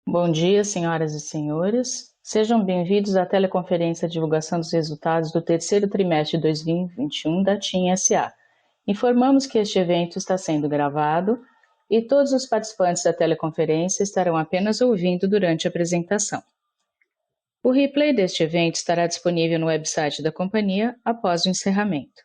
Bom dia, senhoras e senhores. Sejam bem-vindos à teleconferência Divulgação dos Resultados do terceiro trimestre de 2021 da TIM SA. Informamos que este evento está sendo gravado e todos os participantes da teleconferência estarão apenas ouvindo durante a apresentação. O replay deste evento estará disponível no website da companhia após o encerramento.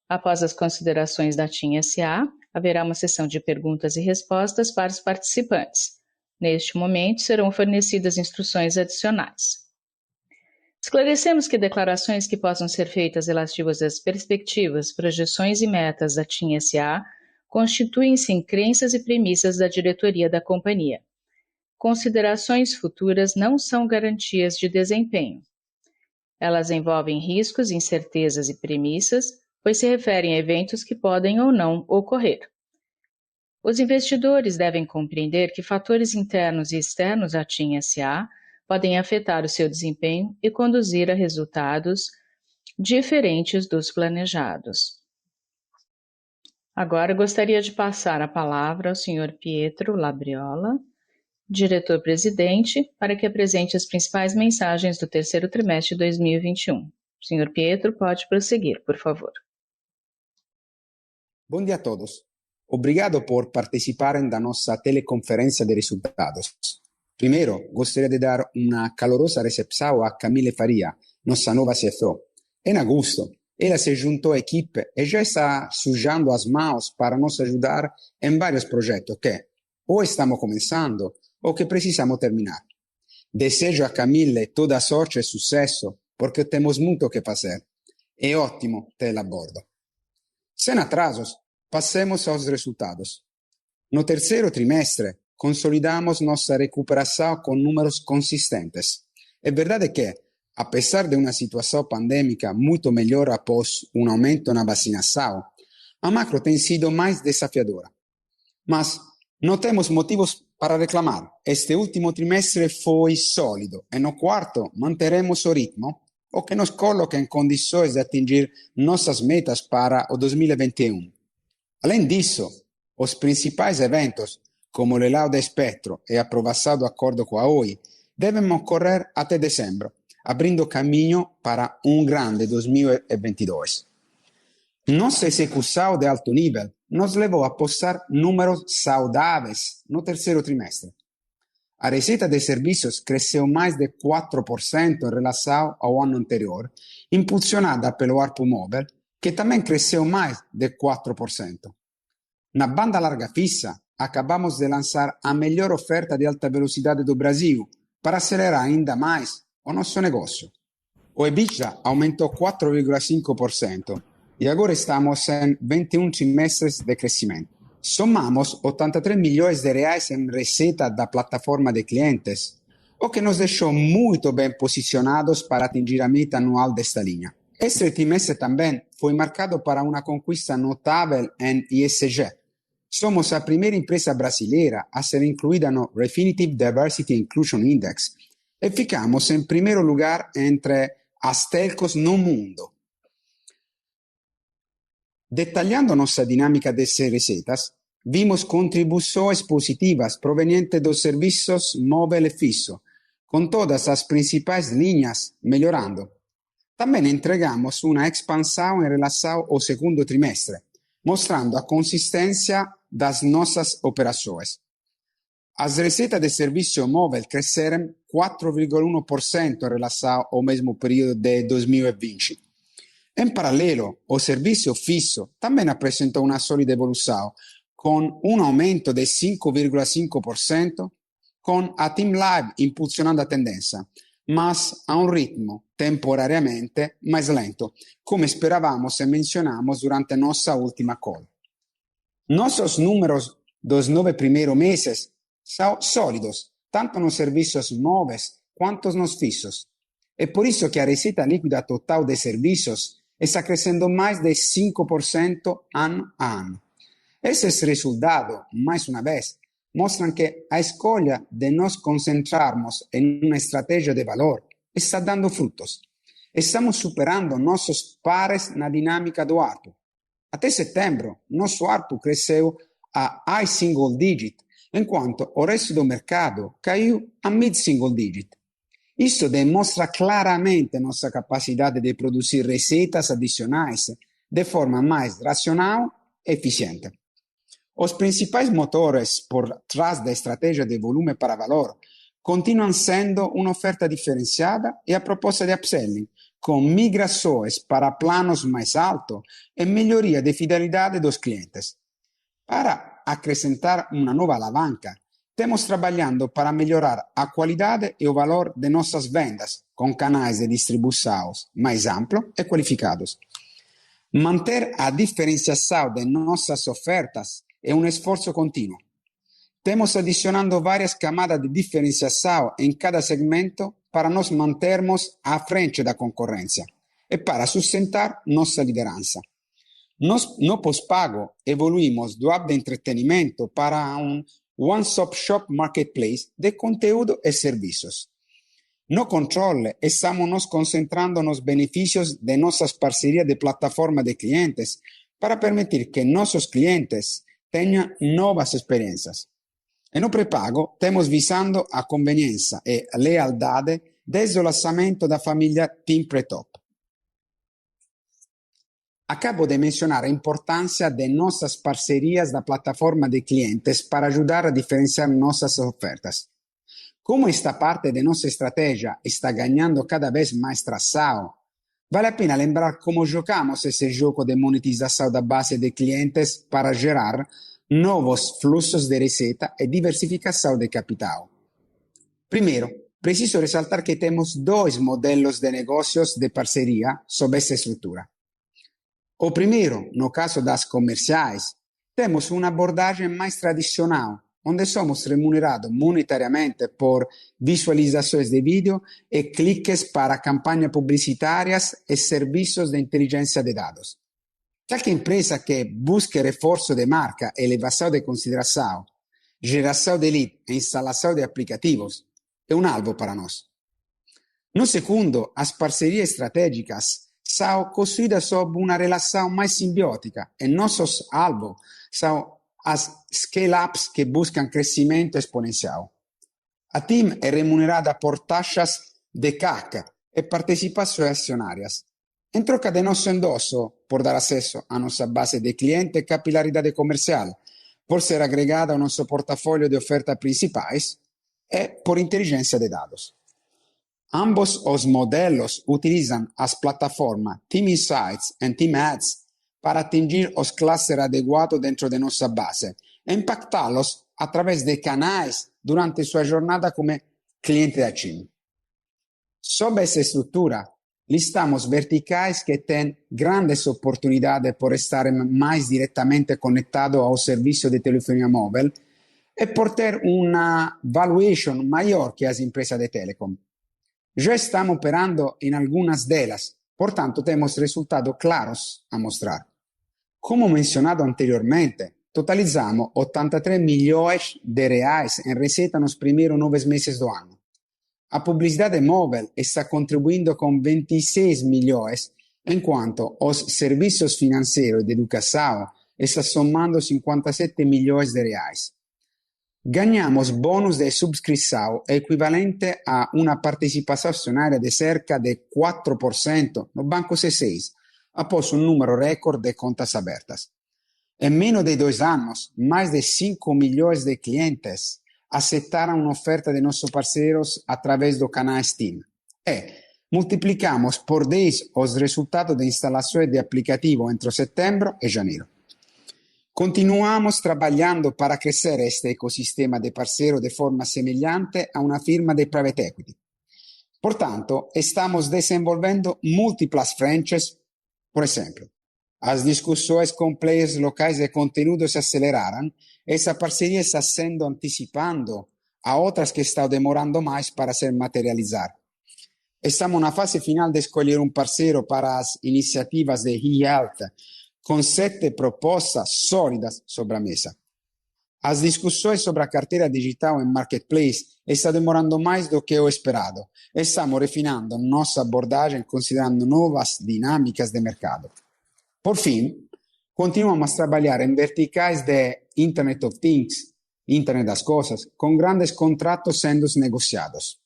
Após as considerações da TIM SA, haverá uma sessão de perguntas e respostas para os participantes. Neste momento, serão fornecidas instruções adicionais. Esclarecemos que declarações que possam ser feitas relativas às perspectivas, projeções e metas da TIM SA constituem-se em crenças e premissas da diretoria da companhia. Considerações futuras não são garantias de desempenho. Elas envolvem riscos, incertezas e premissas, pois se referem a eventos que podem ou não ocorrer. Os investidores devem compreender que fatores internos e externos à TIM SA podem afetar o seu desempenho e conduzir a resultados diferentes dos planejados. Agora gostaria de passar a palavra ao Sr. Pietro Labriola, diretor-presidente, para que apresente as principais mensagens do terceiro trimestre de 2021. Sr. Pietro, pode prosseguir, por favor. Bom dia a todos. Obrigado por participarem da nossa teleconferência de resultados. Primeiro, gostaria de dar uma calorosa recepção a Camille Faria, nossa nova CFO. Em agosto, ela se juntou à equipe e já está sujando as mãos para nos ajudar em vários projetos que ou estamos começando ou que precisamos terminar. Desejo a Camille toda a sorte e sucesso, porque temos muito que fazer. É ótimo tê-la a bordo. Sem atrasos, passemos aos resultados. No terceiro trimestre, consolidamos nossa recuperação com números consistentes. É verdade que, apesar de uma situação pandêmica muito melhor após um aumento na vacinação, a macro tem sido mais desafiadora. Mas não temos motivos para reclamar. Este último trimestre foi sólido e no quarto manteremos o ritmo, o que nos coloca em condições de atingir nossas metas para o 2021. Além disso, os principais eventos, como o leilão da Spectro e a aprovação do acordo com a Oi, devem ocorrer até dezembro, abrindo caminho para um grande 2022. Nossa execução de alto nível nos levou a postar números saudáveis no terceiro trimestre. A receita de serviços cresceu mais de 4% em relação ao ano anterior, impulsionada pelo ARPU móvel, que também cresceu mais de 4%. Na banda larga fixa, acabamos de lançar a melhor oferta de alta velocidade do Brasil para acelerar ainda mais o nosso negócio. O EBITDA aumentou 4,5% e agora estamos em 21 trimestres de crescimento. Somamos 83 milhões de reais em receita da plataforma de clientes, o que nos deixou muito bem posicionados para atingir a meta anual desta linha. Este trimestre também foi marcado para uma conquista notável em ESG. Somos a primeira empresa brasileira a ser incluída no Refinitiv Diversity Inclusion Index e ficamos em primeiro lugar entre as telcos no mundo. Detalhando nossa dinâmica de receitas, vimos contribuições positivas provenientes dos serviços móvel e fixo, com todas as principais linhas melhorando. Também entregamos uma expansão em relação ao segundo trimestre, mostrando a consistência das nossas operações. As receitas de serviço móvel cresceram 4,1% em relação ao mesmo período de 2020. Em paralelo, o serviço fixo também apresentou uma sólida evolução, com um aumento de 5,5%, com a TIM Live impulsionando a tendência, mas a um ritmo temporariamente mais lento, como esperávamos e mencionamos durante nossa última call. Nossos números dos 9 primeiros meses são sólidos, tanto nos serviços móveis quanto nos fixos. É por isso que a receita líquida total de serviços está crescendo mais de 5% ano a ano. Esses resultados, mais uma vez, mostram que a escolha de nos concentrarmos em uma estratégia de valor está dando frutos. Estamos superando nossos pares na dinâmica do ARPU. Até setembro, nosso ARPU cresceu a high single digit enquanto o resto do mercado caiu a mid-single digit. Isso demonstra claramente nossa capacidade de produzir receitas adicionais de forma mais racional e eficiente. Os principais motores por trás da estratégia de volume para valor continuam sendo uma oferta diferenciada e a proposta de upselling, com migrações para planos mais altos e melhoria de fidelidade dos clientes. Para acrescentar uma nova alavanca, estamos trabalhando para melhorar a qualidade e o valor de nossas vendas, com canais de distribuição mais amplos e qualificados. Manter a diferenciação de nossas ofertas é um esforço contínuo. Estamos adicionando várias camadas de diferenciação em cada segmento para nos mantermos à frente da concorrência e para sustentar nossa liderança. No pós-pago, evoluímos do app de entretenimento para um one-stop shop marketplace de conteúdo e serviços. No controle, estamos nos concentrando nos benefícios de nossas parcerias de plataforma de clientes para permitir que nossos clientes tenham novas experiências. E no pré-pago, estamos visando a conveniência e a lealdade desde o lançamento da família Team Pre-Top. Acabo de mencionar a importância de nossas parcerias da plataforma de clientes para ajudar a diferenciar nossas ofertas. Como esta parte de nossa estratégia está ganhando cada vez mais tração, vale a pena lembrar como jogamos esse jogo de monetização da base de clientes para gerar novos fluxos de receita e diversificação de capital. Primeiro, preciso ressaltar que temos dois modelos de negócios de parceria sob essa estrutura. O primeiro, no caso das comerciais, temos uma abordagem mais tradicional, onde somos remunerados monetariamente por visualizações de vídeo e cliques para campanhas publicitárias e serviços de inteligência de dados. Qualquer empresa que busque reforço de marca, elevação de consideração, geração de lead e instalação de aplicativos é um alvo para nós. No segundo, as parcerias estratégicas são construídas sob uma relação mais simbiótica e nossos alvos são as scale-ups que buscam crescimento exponencial. A TIM é remunerada por taxas de CAC e participações acionárias. Em troca de nosso endosso, por dar acesso à nossa base de clientes e capilaridade comercial, por ser agregada ao nosso portfólio de ofertas principais e por inteligência de dados. Ambos os modelos utilizam as plataformas Team Insights e Team Ads para atingir os clusters adequados dentro de nossa base e impactá-los através de canais durante sua jornada como cliente da TIM. Sob essa estrutura, listamos verticais que têm grandes oportunidades por estar mais diretamente conectados ao serviço de telefonia móvel e por ter uma valuation maior que as empresas de telecom. Já estamos operando em algumas delas, portanto, temos resultados claros a mostrar. Como mencionado anteriormente, totalizamos 83 milhões de reais em receita nos primeiros 9 meses do ano. A publicidade móvel está contribuindo com 26 milhões, enquanto os serviços financeiros de educação estão somando 57 milhões de reais. Ganhamos bônus de subscrição equivalente a uma participação acionária de cerca de 4% no Banco C6, após um número recorde de contas abertas. Em menos de 2 anos, mais de 5 milhões de clientes aceitaram uma oferta de nossos parceiros através do canal Steam. E multiplicamos por 10 os resultados de instalações de aplicativo entre setembro e janeiro. Continuamos trabalhando para crescer este ecossistema de parceiro de forma semelhante a uma firma de private equity. Portanto, estamos desenvolvendo múltiplas frentes. Por exemplo, as discussões com players locais de conteúdo se aceleraram. Essa parceria está sendo antecipando a outras que estão demorando mais para se materializar. Estamos na fase final de escolher um parceiro para as iniciativas de e-health, com 7 propostas sólidas sobre a mesa. As discussões sobre a carteira digital em marketplace estão demorando mais do que o esperado. Estamos refinando nossa abordagem considerando novas dinâmicas de mercado. Por fim, continuamos a trabalhar em verticais de Internet of Things, Internet das Cosas, con grandes contratos siendo negociados.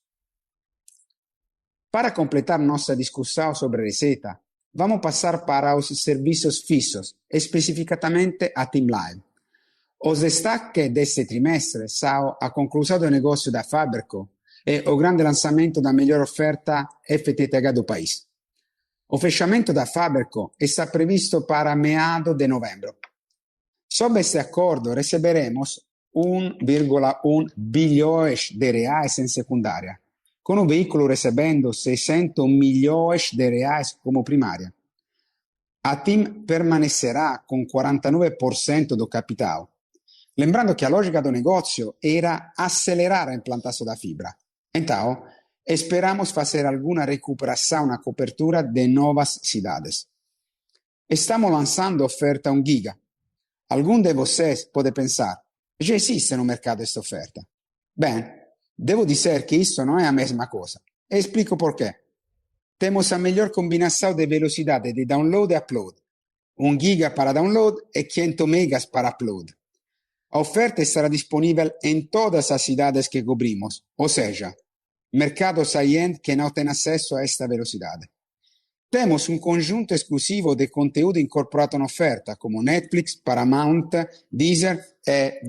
Para completar nuestra discusión sobre receta, vamos a pasar para los servicios fijos, específicamente a TeamLive. Os destaque deste trimestre são a conclusão do negócio da Faberco e o grande lançamento da melhor oferta FTTH do país. O fechamento da Faberco está previsto para meados de novembro. Sob este acordo receberemos 1,1 bilhões de reais em secundária, com o veículo recebendo 600 milhões de reais como primária. A TIM permanecerá com 49% do capital. Lembrando que a lógica do negócio era acelerar a implantação da fibra. Então, esperamos fazer alguma recuperação na cobertura de novas cidades. Estamos lançando oferta 1 giga. Algum de vocês pode pensar, já existe no mercado esta oferta. Bem, devo dizer que isso não é a mesma coisa. E explico por quê. Temos a melhor combinação de velocidade de download e upload. 1 giga para download e 500 megas para upload. A oferta estará disponível em todas as cidades que cobrimos, ou seja, mercados high-end que não têm acesso a esta velocidade. Temos um conjunto exclusivo de conteúdo incorporado na oferta, como Netflix, Paramount, Deezer,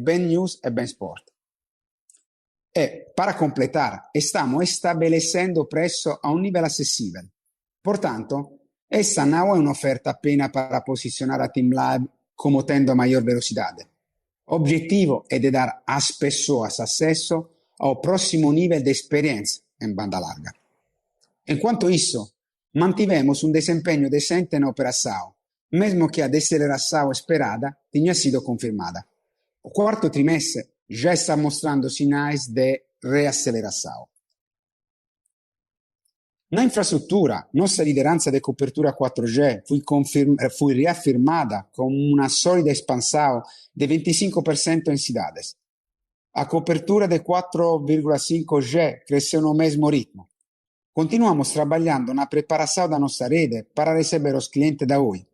Ben News e Ben Sport. E, para completar, estamos estabelecendo o preço a um nível acessível. Portanto, essa não é uma oferta apenas para posicionar a TeamLive como tendo a maior velocidade. O objetivo é de dar às pessoas acesso ao próximo nível de experiência em banda larga. Enquanto isso, mantivemos um desempenho decente na operação, mesmo que a deceleração esperada tenha sido confirmada. O quarto trimestre já está mostrando sinais de reaceleração. Na infrastruttura, nossa liderança de cobertura 4G foi reafirmada com uma sólida expansão de 25% em cidades. A cobertura de 4,5G cresceu no mesmo ritmo. Continuamos trabalhando na preparação da nossa rede para receber os clientes da Oi.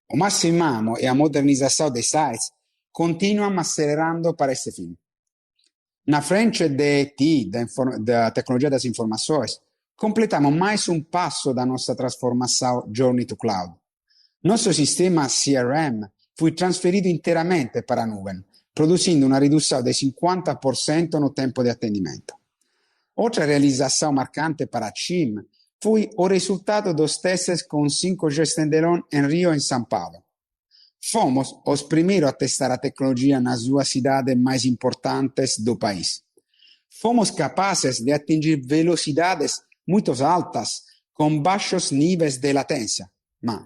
O Massimamo e a modernização de sites continuam acelerando para esse fim. Na frente de IT, da tecnologia das informações, completamos mais um passo da nossa transformação Journey to Cloud. Nosso sistema CRM foi transferido inteiramente para a nuvem, produzindo uma redução de 50% no tempo de atendimento. Outra realização marcante para a TIM foi o resultado dos testes com 5G Standalone em Rio e em São Paulo. Fomos os primeiros a testar a tecnologia nas duas cidades mais importantes do país. Fomos capazes de atingir velocidades muito altas, com baixos níveis de latência. Mas,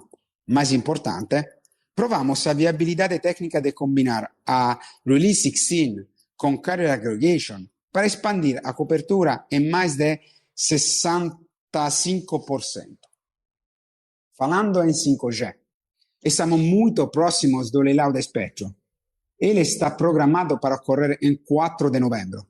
mais importante, provamos a viabilidade técnica de combinar a Release 16 com Carrier Aggregation para expandir a cobertura em mais de 65%. Falando em 5G, estamos muito próximos do leilão de espectro. Ele está programado para ocorrer em 4 de novembro.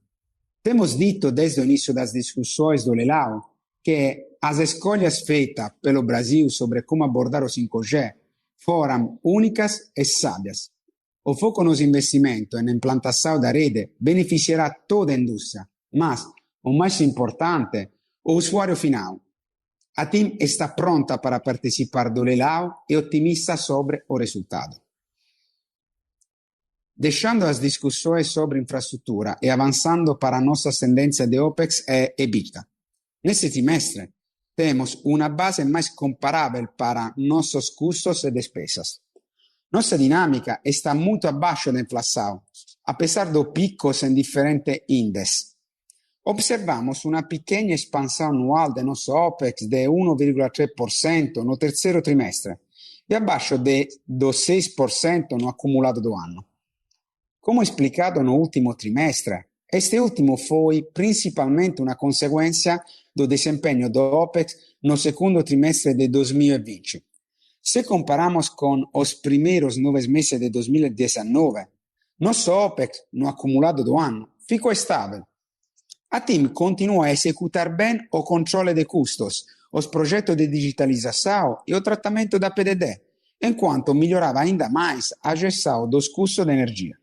Temos dito desde o início das discussões do leilão que as escolhas feitas pelo Brasil sobre como abordar o 5G foram únicas e sábias. O foco nos investimentos e na implantação da rede beneficiará toda a indústria, mas, o mais importante, o usuário final. A TIM está pronta para participar do leilão e otimista sobre o resultado. Deixando as discussões sobre infraestrutura e avançando para a nossa tendência de OPEX e EBITDA. Neste trimestre, temos uma base mais comparável para nossos custos e despesas. Nossa dinâmica está muito abaixo da inflação, apesar dos picos em diferentes índices. Observamos uma pequena expansão anual de nosso OPEX de 1,3% no terceiro trimestre e abaixo do 6% no acumulado do ano. Como explicado no último trimestre, este último foi principalmente uma consequência do desempenho do OPEX no segundo trimestre de 2020. Se comparamos com os primeiros 9 meses de 2019, nosso OPEX no acumulado do ano ficou estável. A TIM continua a executar bem o controle de custos, os projetos de digitalização e o tratamento da PDD, enquanto melhorava ainda mais a gestão dos custos de energia.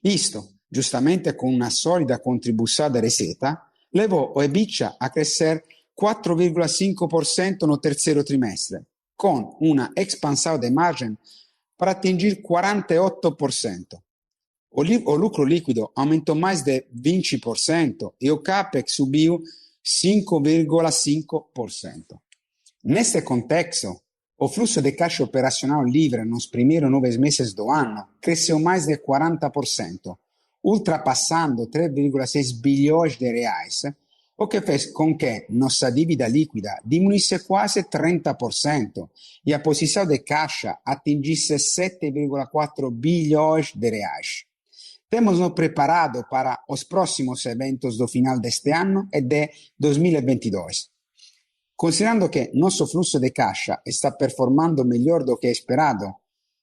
Isto justamente com uma sólida contribuição da receita, levou o EBITDA a crescer 4,5% no terceiro trimestre, com uma expansão de margem para atingir 48%. O lucro líquido aumentou mais de 20% e o CAPEX subiu 5,5%. Neste contexto, o fluxo de caixa operacional livre nos primeiros 9 meses do ano cresceu mais de 40%, ultrapassando 3,6 bilhões de reais, o que fez com que nossa dívida líquida diminuísse quase 30% e a posição de caixa atingisse 7,4 bilhões de reais. Temos nos preparado para os próximos eventos do final deste ano e de 2022. Considerando que nosso fluxo de caixa está performando melhor do que esperado,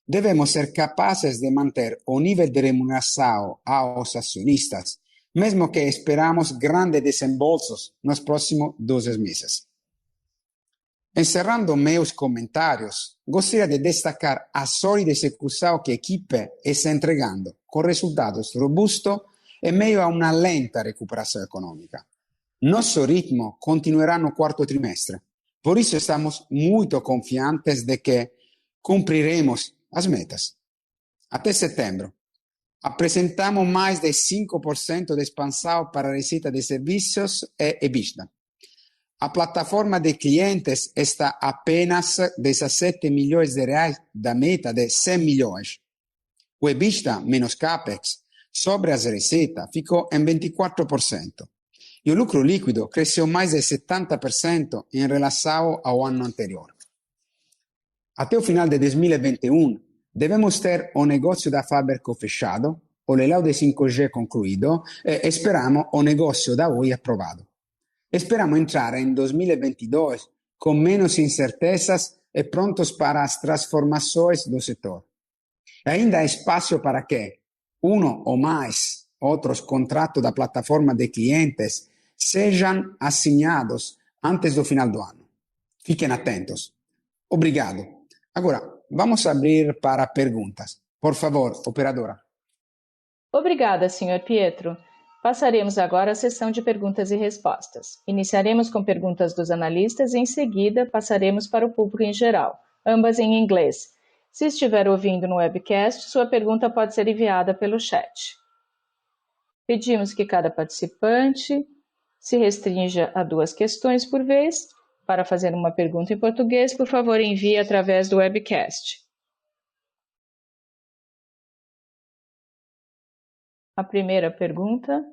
devemos ser capazes de manter o nível de remuneração aos acionistas, mesmo que esperamos grandes desembolsos nos próximos 12 meses. Encerrando meus comentários, gostaria de destacar a sólida execução que a equipe está entregando, com resultados robustos e meio a uma lenta recuperação econômica. Nosso ritmo continuará no quarto trimestre, por isso estamos muito confiantes de que cumpriremos as metas. Até setembro, apresentamos mais de 5% de expansão para a receita de serviços e EBITDA. A plataforma de clientes está a apenas 17 milhões de reais da meta de 100 milhões. O EBITDA menos CAPEX sobre as receitas ficou em 24%. E o lucro líquido cresceu mais de 70% em relação ao ano anterior. Até o final de 2021, devemos ter o negócio da Faberco fechado, o leilão de 5G concluído e esperamos o negócio da Oi aprovado. Esperamos entrar em 2022 com menos incertezas e prontos para as transformações do setor. E ainda há espaço para que ou mais outros contratos da plataforma de clientes sejam assinados antes do final do ano. Fiquem atentos. Obrigado. Agora, vamos abrir para perguntas. Por favor, operadora. Obrigada, Sr. Pietro. Passaremos agora à sessão de perguntas e respostas. Iniciaremos com perguntas dos analistas e, em seguida, passaremos para o público em geral, ambas em inglês. Se estiver ouvindo no webcast, sua pergunta pode ser enviada pelo chat. Pedimos que cada participante se restrinja a 2 questões por vez. Para fazer uma pergunta em português, por favor, envie através do webcast. A primeira pergunta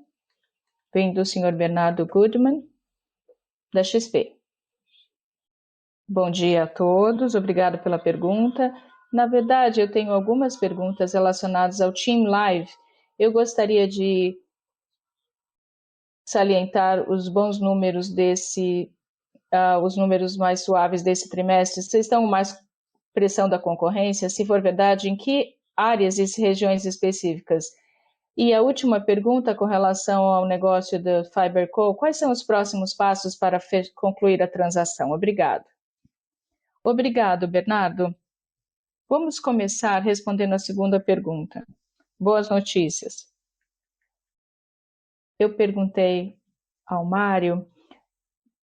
vem do Sr. Bernardo Goodman, da XP. Bom dia a todos, obrigado pela pergunta. Na verdade, eu tenho algumas perguntas relacionadas ao Team Live. Eu gostaria de salientar os bons números os números mais suaves desse trimestre. Vocês estão com mais pressão da concorrência? Se for verdade, em que áreas e regiões específicas? E a última pergunta com relação ao negócio da FiberCo, quais são os próximos passos para concluir a transação? Obrigado. Obrigado, Bernardo. Vamos começar respondendo a segunda pergunta. Boas notícias. Eu perguntei ao Mário,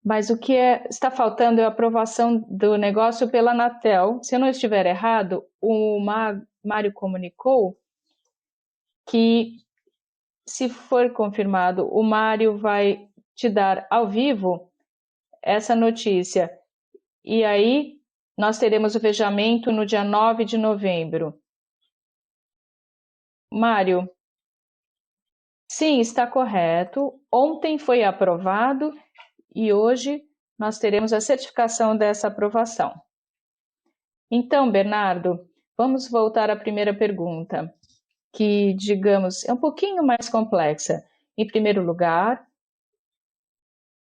mas o que está faltando é a aprovação do negócio pela Anatel. Se eu não estiver errado, o Mário comunicou que, se for confirmado, o Mário vai te dar ao vivo essa notícia. E aí, nós teremos o fechamento no dia 9 de novembro. Mário, sim, está correto. Ontem foi aprovado e hoje nós teremos a certificação dessa aprovação. Então, Bernardo, vamos voltar à primeira pergunta, que, digamos, é um pouquinho mais complexa. Em primeiro lugar,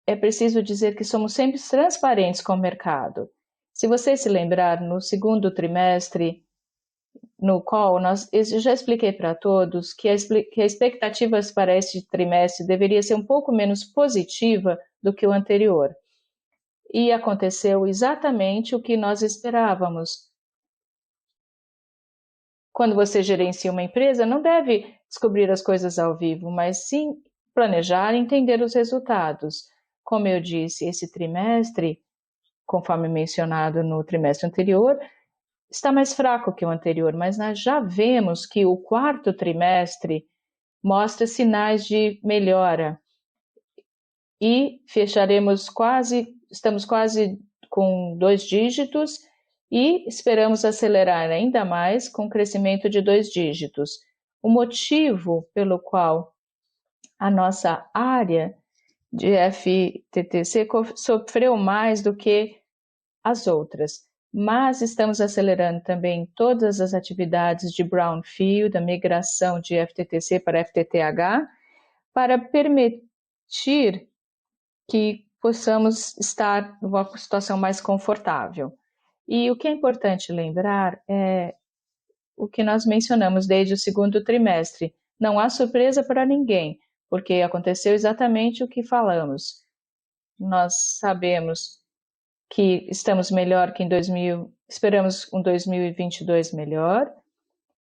é preciso dizer que somos sempre transparentes com o mercado. Se você se lembrar, no segundo trimestre, no call, eu já expliquei para todos que as expectativas para este trimestre deveria ser um pouco menos positiva do que o anterior. E aconteceu exatamente o que nós esperávamos. quando você gerencia uma empresa, não deve descobrir as coisas ao vivo, mas sim planejar e entender os resultados. Como eu disse, esse trimestre, conforme mencionado no trimestre anterior, está mais fraco que o anterior, mas nós já vemos que o quarto trimestre mostra sinais de melhora e estamos quase com 2 dígitos e esperamos acelerar ainda mais com crescimento de 2 dígitos. O motivo pelo qual a nossa área de FTTC sofreu mais do que as outras, mas estamos acelerando também todas as atividades de brownfield, da migração de FTTC para FTTH, para permitir que possamos estar numa situação mais confortável. E o que é importante lembrar é o que nós mencionamos desde o segundo trimestre. Não há surpresa para ninguém, porque aconteceu exatamente o que falamos. Nós sabemos que estamos melhor que esperamos um 2022 melhor,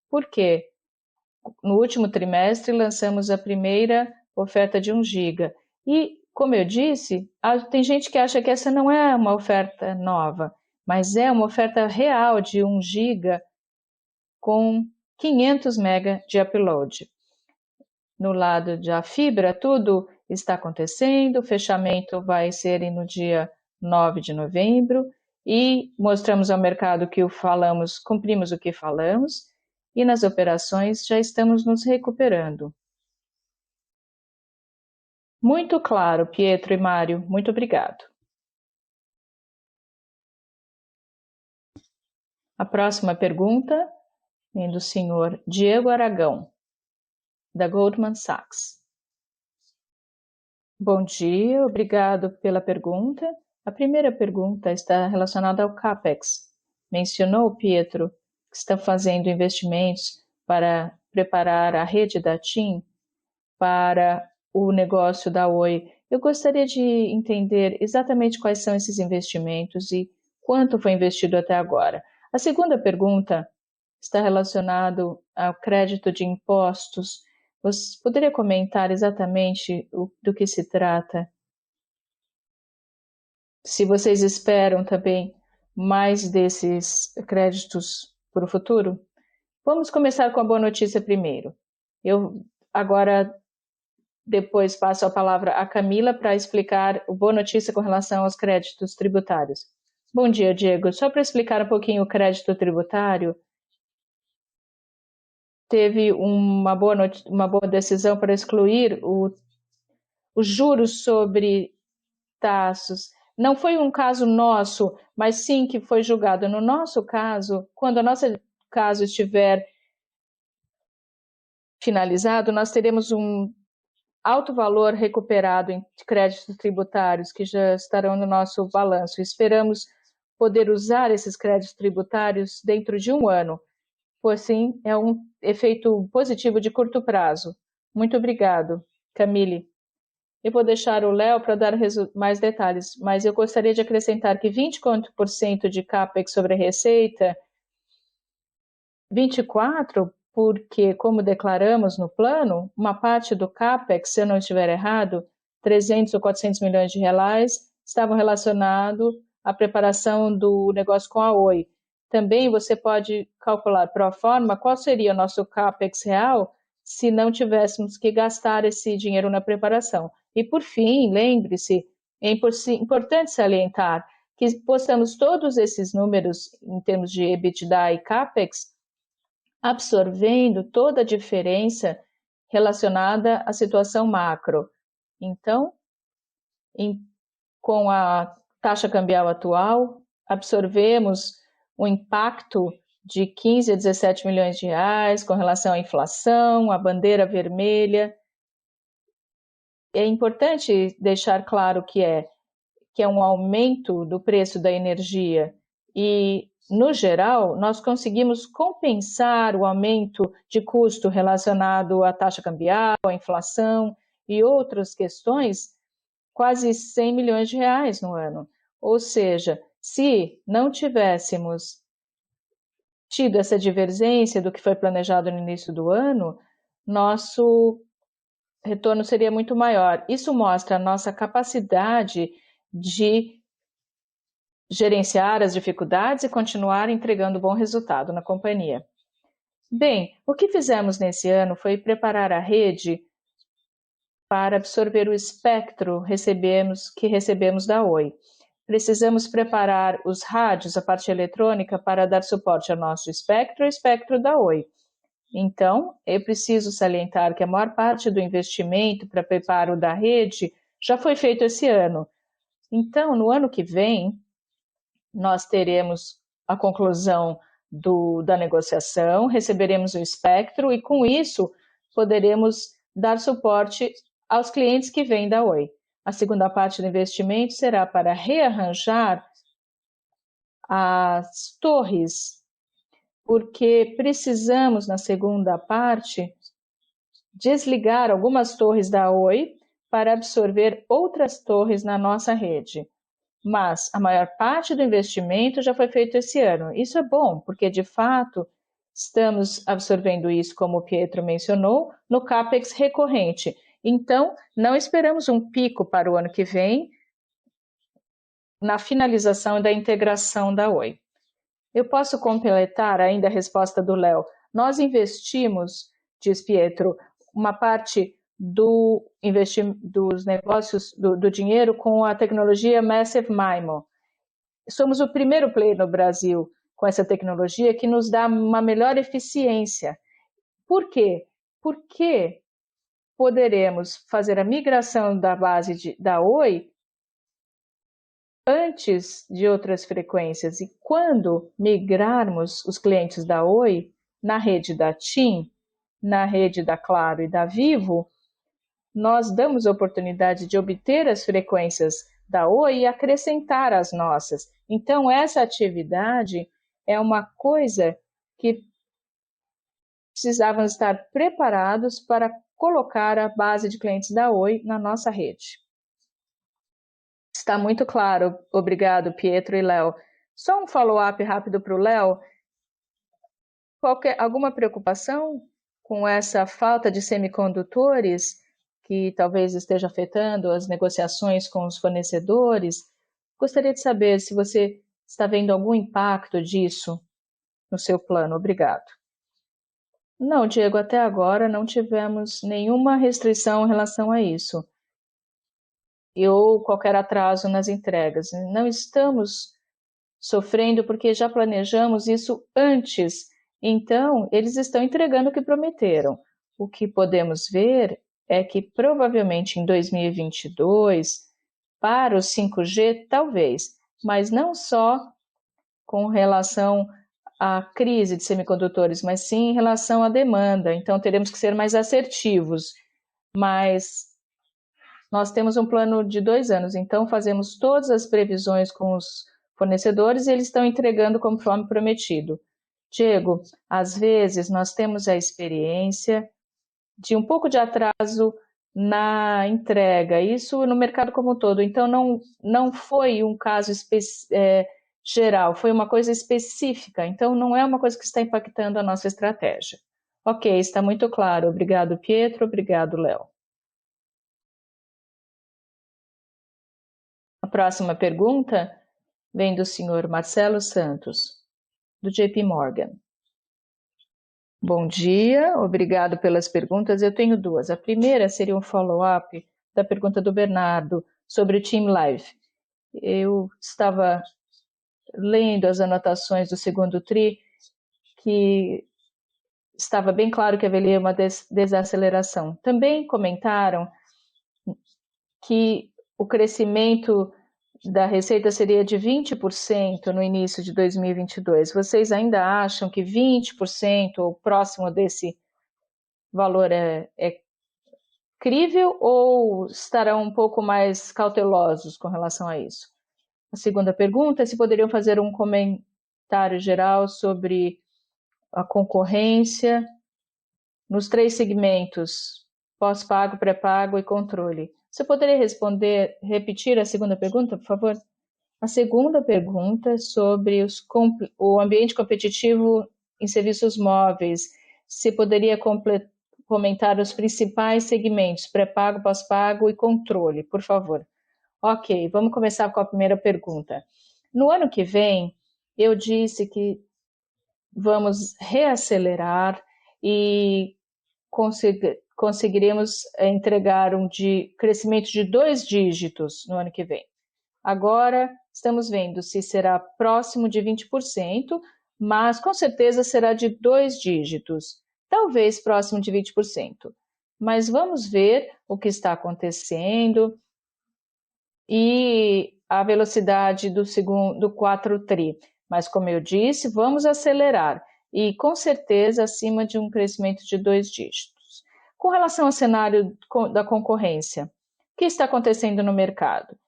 porque no último trimestre lançamos a primeira oferta de 1 GB. E, como eu disse, tem gente que acha que essa não é uma oferta nova, mas é uma oferta real de 1 GB com 500 MB de upload. No lado da fibra, tudo está acontecendo, o fechamento vai ser no dia 9 de novembro e mostramos ao mercado que cumprimos o que falamos e nas operações já estamos nos recuperando. Muito claro, Pietro e Mário, muito obrigado. A próxima pergunta vem do senhor Diego Aragão, da Goldman Sachs. Bom dia, obrigado pela pergunta. A primeira pergunta está relacionada ao CAPEX. Mencionou, Pietro, que está fazendo investimentos para preparar a rede da TIM para o negócio da Oi. Eu gostaria de entender exatamente quais são esses investimentos e quanto foi investido até agora. A segunda pergunta está relacionada ao crédito de impostos. Você poderia comentar exatamente do que se trata? Se vocês esperam também mais desses créditos para o futuro? Vamos começar com a boa notícia primeiro. Eu agora depois passo a palavra à Camila para explicar a boa notícia com relação aos créditos tributários. Bom dia, Diego. Só para explicar um pouquinho o crédito tributário, teve uma boa decisão para excluir os juros sobre taxas. Não foi um caso nosso, mas sim que foi julgado. No nosso caso, quando o nosso caso estiver finalizado, nós teremos um alto valor recuperado em créditos tributários que já estarão no nosso balanço. Esperamos poder usar esses créditos tributários dentro de 1 ano. Por sim, é um efeito positivo de curto prazo. Muito obrigado, Camille. Eu vou deixar o Léo para dar mais detalhes, mas eu gostaria de acrescentar que 20% de CAPEX sobre a receita, 24%, porque, como declaramos no plano, uma parte do CAPEX, se eu não estiver errado, 300 ou 400 milhões de reais, estavam relacionados à preparação do negócio com a Oi. Também você pode calcular pro forma qual seria o nosso CAPEX real se não tivéssemos que gastar esse dinheiro na preparação. E, por fim, lembre-se, é importante salientar que possamos todos esses números em termos de EBITDA e CAPEX absorvendo toda a diferença relacionada à situação macro. Então, com a taxa cambial atual, absorvemos o impacto de 15 a 17 milhões de reais com relação à inflação, a bandeira vermelha. É importante deixar claro que é um aumento do preço da energia e, no geral, nós conseguimos compensar o aumento de custo relacionado à taxa cambial, à inflação e outras questões, quase 100 milhões de reais no ano. Ou seja, se não tivéssemos tido essa divergência do que foi planejado no início do ano, nosso retorno seria muito maior. Isso mostra a nossa capacidade de gerenciar as dificuldades e continuar entregando bom resultado na companhia. Bem, o que fizemos nesse ano foi preparar a rede para absorver o espectro que recebemos da Oi. Precisamos preparar os rádios, a parte eletrônica, para dar suporte ao nosso espectro e espectro da Oi. Então, eu preciso salientar que a maior parte do investimento para preparo da rede já foi feito esse ano. Então, no ano que vem, nós teremos a conclusão da negociação, receberemos o espectro e, com isso, poderemos dar suporte aos clientes que vêm da Oi. A segunda parte do investimento será para rearranjar as torres, porque precisamos, na segunda parte, desligar algumas torres da Oi para absorver outras torres na nossa rede. Mas a maior parte do investimento já foi feito esse ano. Isso é bom, porque de fato estamos absorvendo isso, como o Pietro mencionou, no CAPEX recorrente. Então, não esperamos um pico para o ano que vem na finalização da integração da Oi. Eu posso completar ainda a resposta do Léo. Nós investimos, diz Pietro, uma parte dos negócios, do dinheiro com a tecnologia Massive MIMO. Somos o primeiro player no Brasil com essa tecnologia que nos dá uma melhor eficiência. Por quê? Porque poderemos fazer a migração da base da Oi antes de outras frequências. E quando migrarmos os clientes da Oi na rede da TIM, na rede da Claro e da Vivo, nós damos a oportunidade de obter as frequências da Oi e acrescentar as nossas. Então, essa atividade é uma coisa que precisávamos estar preparados para colocar a base de clientes da Oi na nossa rede. Está muito claro. Obrigado, Pietro e Léo. Só um follow-up rápido para o Léo. Alguma preocupação com essa falta de semicondutores que talvez esteja afetando as negociações com os fornecedores? Gostaria de saber se você está vendo algum impacto disso no seu plano. Obrigado. Não, Diego, até agora não tivemos nenhuma restrição em relação a isso. Ou qualquer atraso nas entregas. Não estamos sofrendo porque já planejamos isso antes. Então, eles estão entregando o que prometeram. O que podemos ver é que provavelmente em 2022, para o 5G, talvez, mas não só com relação à crise de semicondutores, mas sim em relação à demanda. Então, teremos que ser mais assertivos. Mas nós temos um plano de 2 anos, então fazemos todas as previsões com os fornecedores e eles estão entregando conforme prometido. Diego, às vezes nós temos a experiência de um pouco de atraso na entrega, isso no mercado como um todo. Então não foi um caso geral, foi uma coisa específica. Então não é uma coisa que está impactando a nossa estratégia. Ok, está muito claro. Obrigado, Pietro. Obrigado, Léo. A próxima pergunta vem do senhor Marcelo Santos, do JP Morgan. Bom dia, obrigado pelas perguntas. Eu tenho duas. A primeira seria um follow-up da pergunta do Bernardo sobre o Team Live. Eu estava lendo as anotações do segundo TRI, que estava bem claro que haveria uma desaceleração. Também comentaram que o crescimento da receita seria de 20% no início de 2022. Vocês ainda acham que 20% ou próximo desse valor é crível ou estarão um pouco mais cautelosos com relação a isso? A segunda pergunta é se poderiam fazer um comentário geral sobre a concorrência nos 3 segmentos, pós-pago, pré-pago e controle. Você poderia repetir a segunda pergunta, por favor? A segunda pergunta é sobre o ambiente competitivo em serviços móveis, se poderia comentar os principais segmentos, pré-pago, pós-pago e controle, por favor. Ok, vamos começar com a primeira pergunta. No ano que vem, eu disse que vamos reacelerar e conseguiremos entregar crescimento de 2 dígitos no ano que vem. Agora, estamos vendo se será próximo de 20%, mas com certeza será de 2 dígitos, talvez próximo de 20%. Mas vamos ver o que está acontecendo e a velocidade do 4 tri. Mas, como eu disse, vamos acelerar e, com certeza, acima de um crescimento de 2 dígitos. Com relação ao cenário da concorrência, o que está acontecendo no mercado?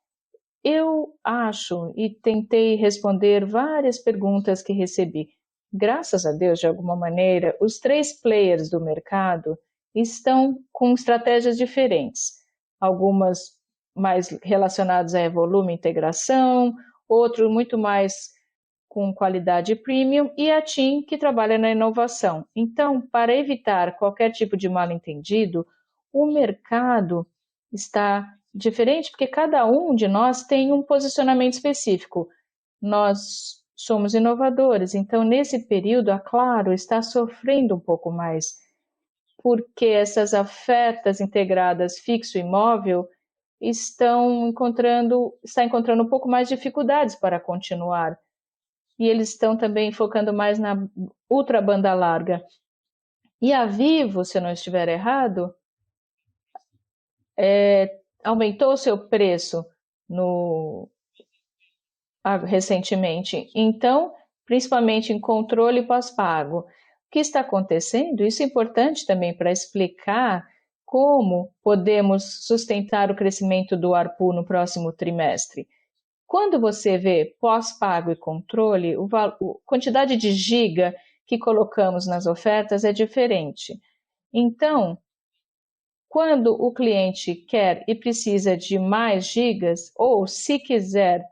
Eu acho e tentei responder várias perguntas que recebi. Graças a Deus, de alguma maneira, os 3 players do mercado estão com estratégias diferentes. Algumas mais relacionadas a volume e integração, outros muito mais com qualidade premium e a TIM que trabalha na inovação. Então, para evitar qualquer tipo de mal-entendido, o mercado está diferente porque cada um de nós tem um posicionamento específico. Nós somos inovadores, então nesse período a Claro está sofrendo um pouco mais, porque essas ofertas integradas fixo e móvel está encontrando um pouco mais de dificuldades para continuar. E eles estão também focando mais na ultra banda larga. E a Vivo, se eu não estiver errado, aumentou o seu preço recentemente. Então, principalmente em controle pós-pago. O que está acontecendo? Isso é importante também para explicar como podemos sustentar o crescimento do ARPU no próximo trimestre. Quando você vê pós-pago e controle, a quantidade de giga que colocamos nas ofertas é diferente. Então, quando o cliente quer e precisa de mais gigas, ou se quiser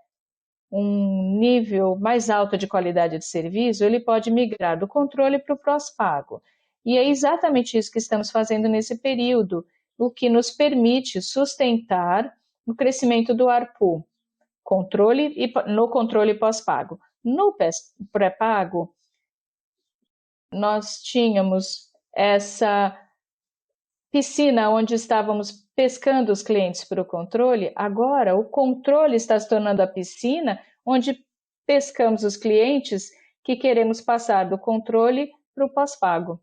um nível mais alto de qualidade de serviço, ele pode migrar do controle para o pós-pago. E é exatamente isso que estamos fazendo nesse período, o que nos permite sustentar o crescimento do ARPU. No controle pós-pago. No pré-pago, nós tínhamos essa piscina onde estávamos pescando os clientes para o controle. Agora, o controle está se tornando a piscina onde pescamos os clientes que queremos passar do controle para o pós-pago.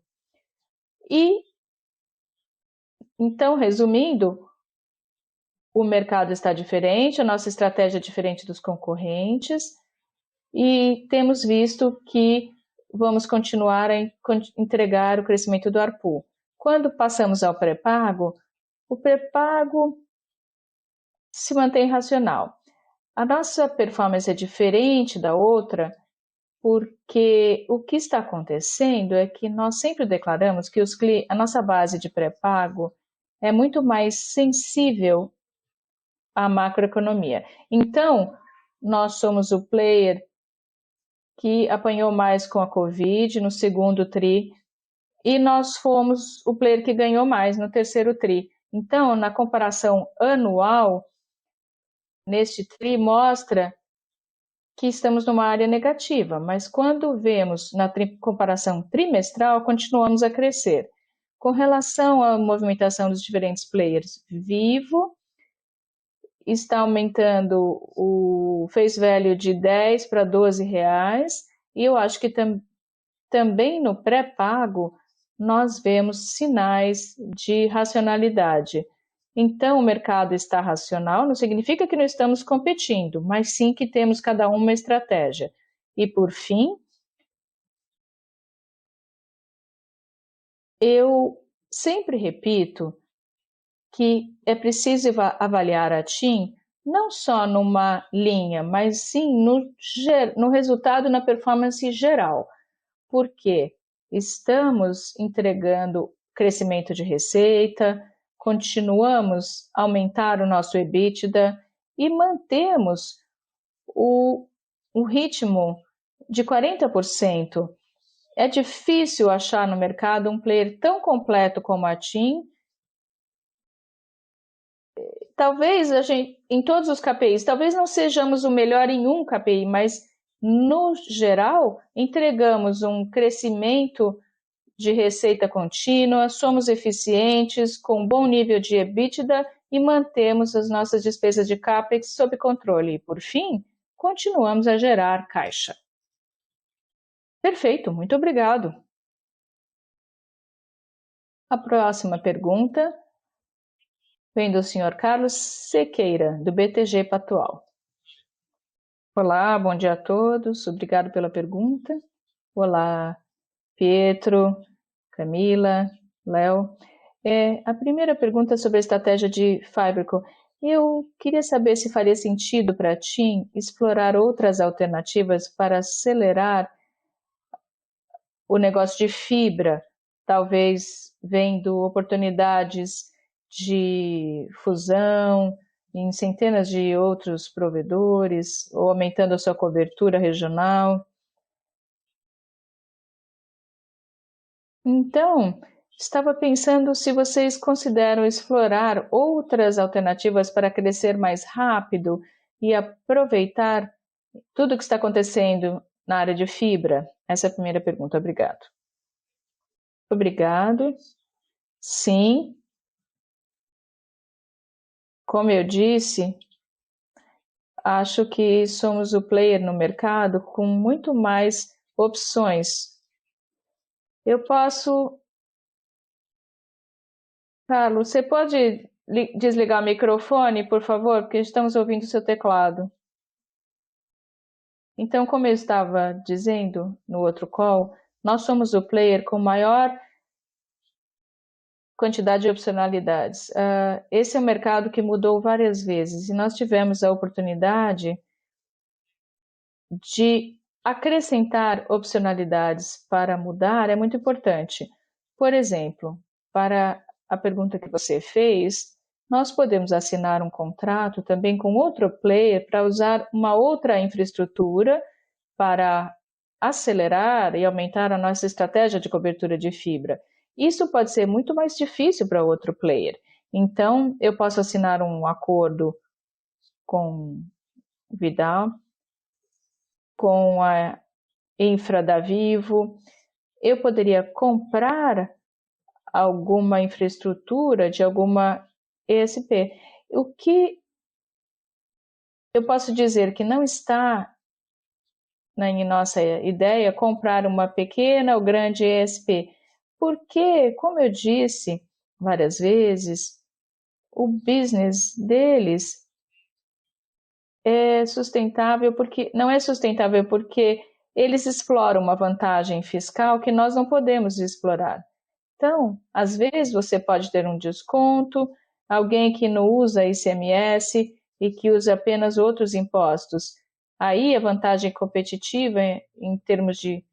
E, então, resumindo, o mercado está diferente, a nossa estratégia é diferente dos concorrentes e temos visto que vamos continuar a entregar o crescimento do ARPU. Quando passamos ao pré-pago, o pré-pago se mantém racional. A nossa performance é diferente da outra porque o que está acontecendo é que nós sempre declaramos que a nossa base de pré-pago é muito mais sensível à macroeconomia. Então, nós somos o player que apanhou mais com a Covid no segundo TRI e nós fomos o player que ganhou mais no terceiro TRI. Então, na comparação anual, neste TRI mostra que estamos numa área negativa, mas quando vemos na comparação trimestral, continuamos a crescer. Com relação à movimentação dos diferentes players, Vivo está aumentando o face value de 10 para 12 reais, e eu acho que também no pré-pago nós vemos sinais de racionalidade. Então, o mercado está racional, não significa que não estamos competindo, mas sim que temos cada um uma estratégia. E, por fim, eu sempre repito que é preciso avaliar a TIM não só numa linha, mas sim no resultado, na performance geral, porque estamos entregando crescimento de receita, continuamos a aumentar o nosso EBITDA e mantemos o ritmo de 40%. é difícil achar no mercado um player tão completo como a TIM. Talvez em todos os KPIs, talvez não sejamos o melhor em um KPI, mas no geral entregamos um crescimento de receita contínua, somos eficientes, com bom nível de EBITDA e mantemos as nossas despesas de CAPEX sob controle. E, por fim, continuamos a gerar caixa. Perfeito, muito obrigado. A próxima pergunta vem do Sr. Carlos Sequeira, do BTG Pactual. Olá, bom dia a todos, obrigado pela pergunta. Olá, Pietro, Camila, Léo. A primeira pergunta é sobre a estratégia de Fiberco. Eu queria saber se faria sentido para a TIM explorar outras alternativas para acelerar o negócio de fibra, talvez vendo oportunidades de fusão em centenas de outros provedores, ou aumentando a sua cobertura regional. Então, estava pensando se vocês consideram explorar outras alternativas para crescer mais rápido e aproveitar tudo o que está acontecendo na área de fibra. Essa é a primeira pergunta. Obrigado. Obrigado. Sim. Como eu disse, acho que somos o player no mercado com muito mais opções. Eu posso... Carlos, você pode desligar o microfone, por favor, porque estamos ouvindo o seu teclado. Então, como eu estava dizendo no outro call, nós somos o player com maior quantidade de opcionalidades. Esse é um mercado que mudou várias vezes e nós tivemos a oportunidade de acrescentar opcionalidades para mudar, é muito importante. Por exemplo, para a pergunta que você fez, nós podemos assinar um contrato também com outro player para usar uma outra infraestrutura para acelerar e aumentar a nossa estratégia de cobertura de fibra. Isso pode ser muito mais difícil para outro player. Então, eu posso assinar um acordo com Vidal, com a infra da Vivo. Eu poderia comprar alguma infraestrutura de alguma ESP. O que eu posso dizer que não está em nossa ideia comprar uma pequena ou grande ESP, porque, como eu disse várias vezes, o business deles é sustentável porque não é sustentável porque eles exploram uma vantagem fiscal que nós não podemos explorar. Então, às vezes você pode ter um desconto, alguém que não usa ICMS e que usa apenas outros impostos. Aí a vantagem competitiva em termos de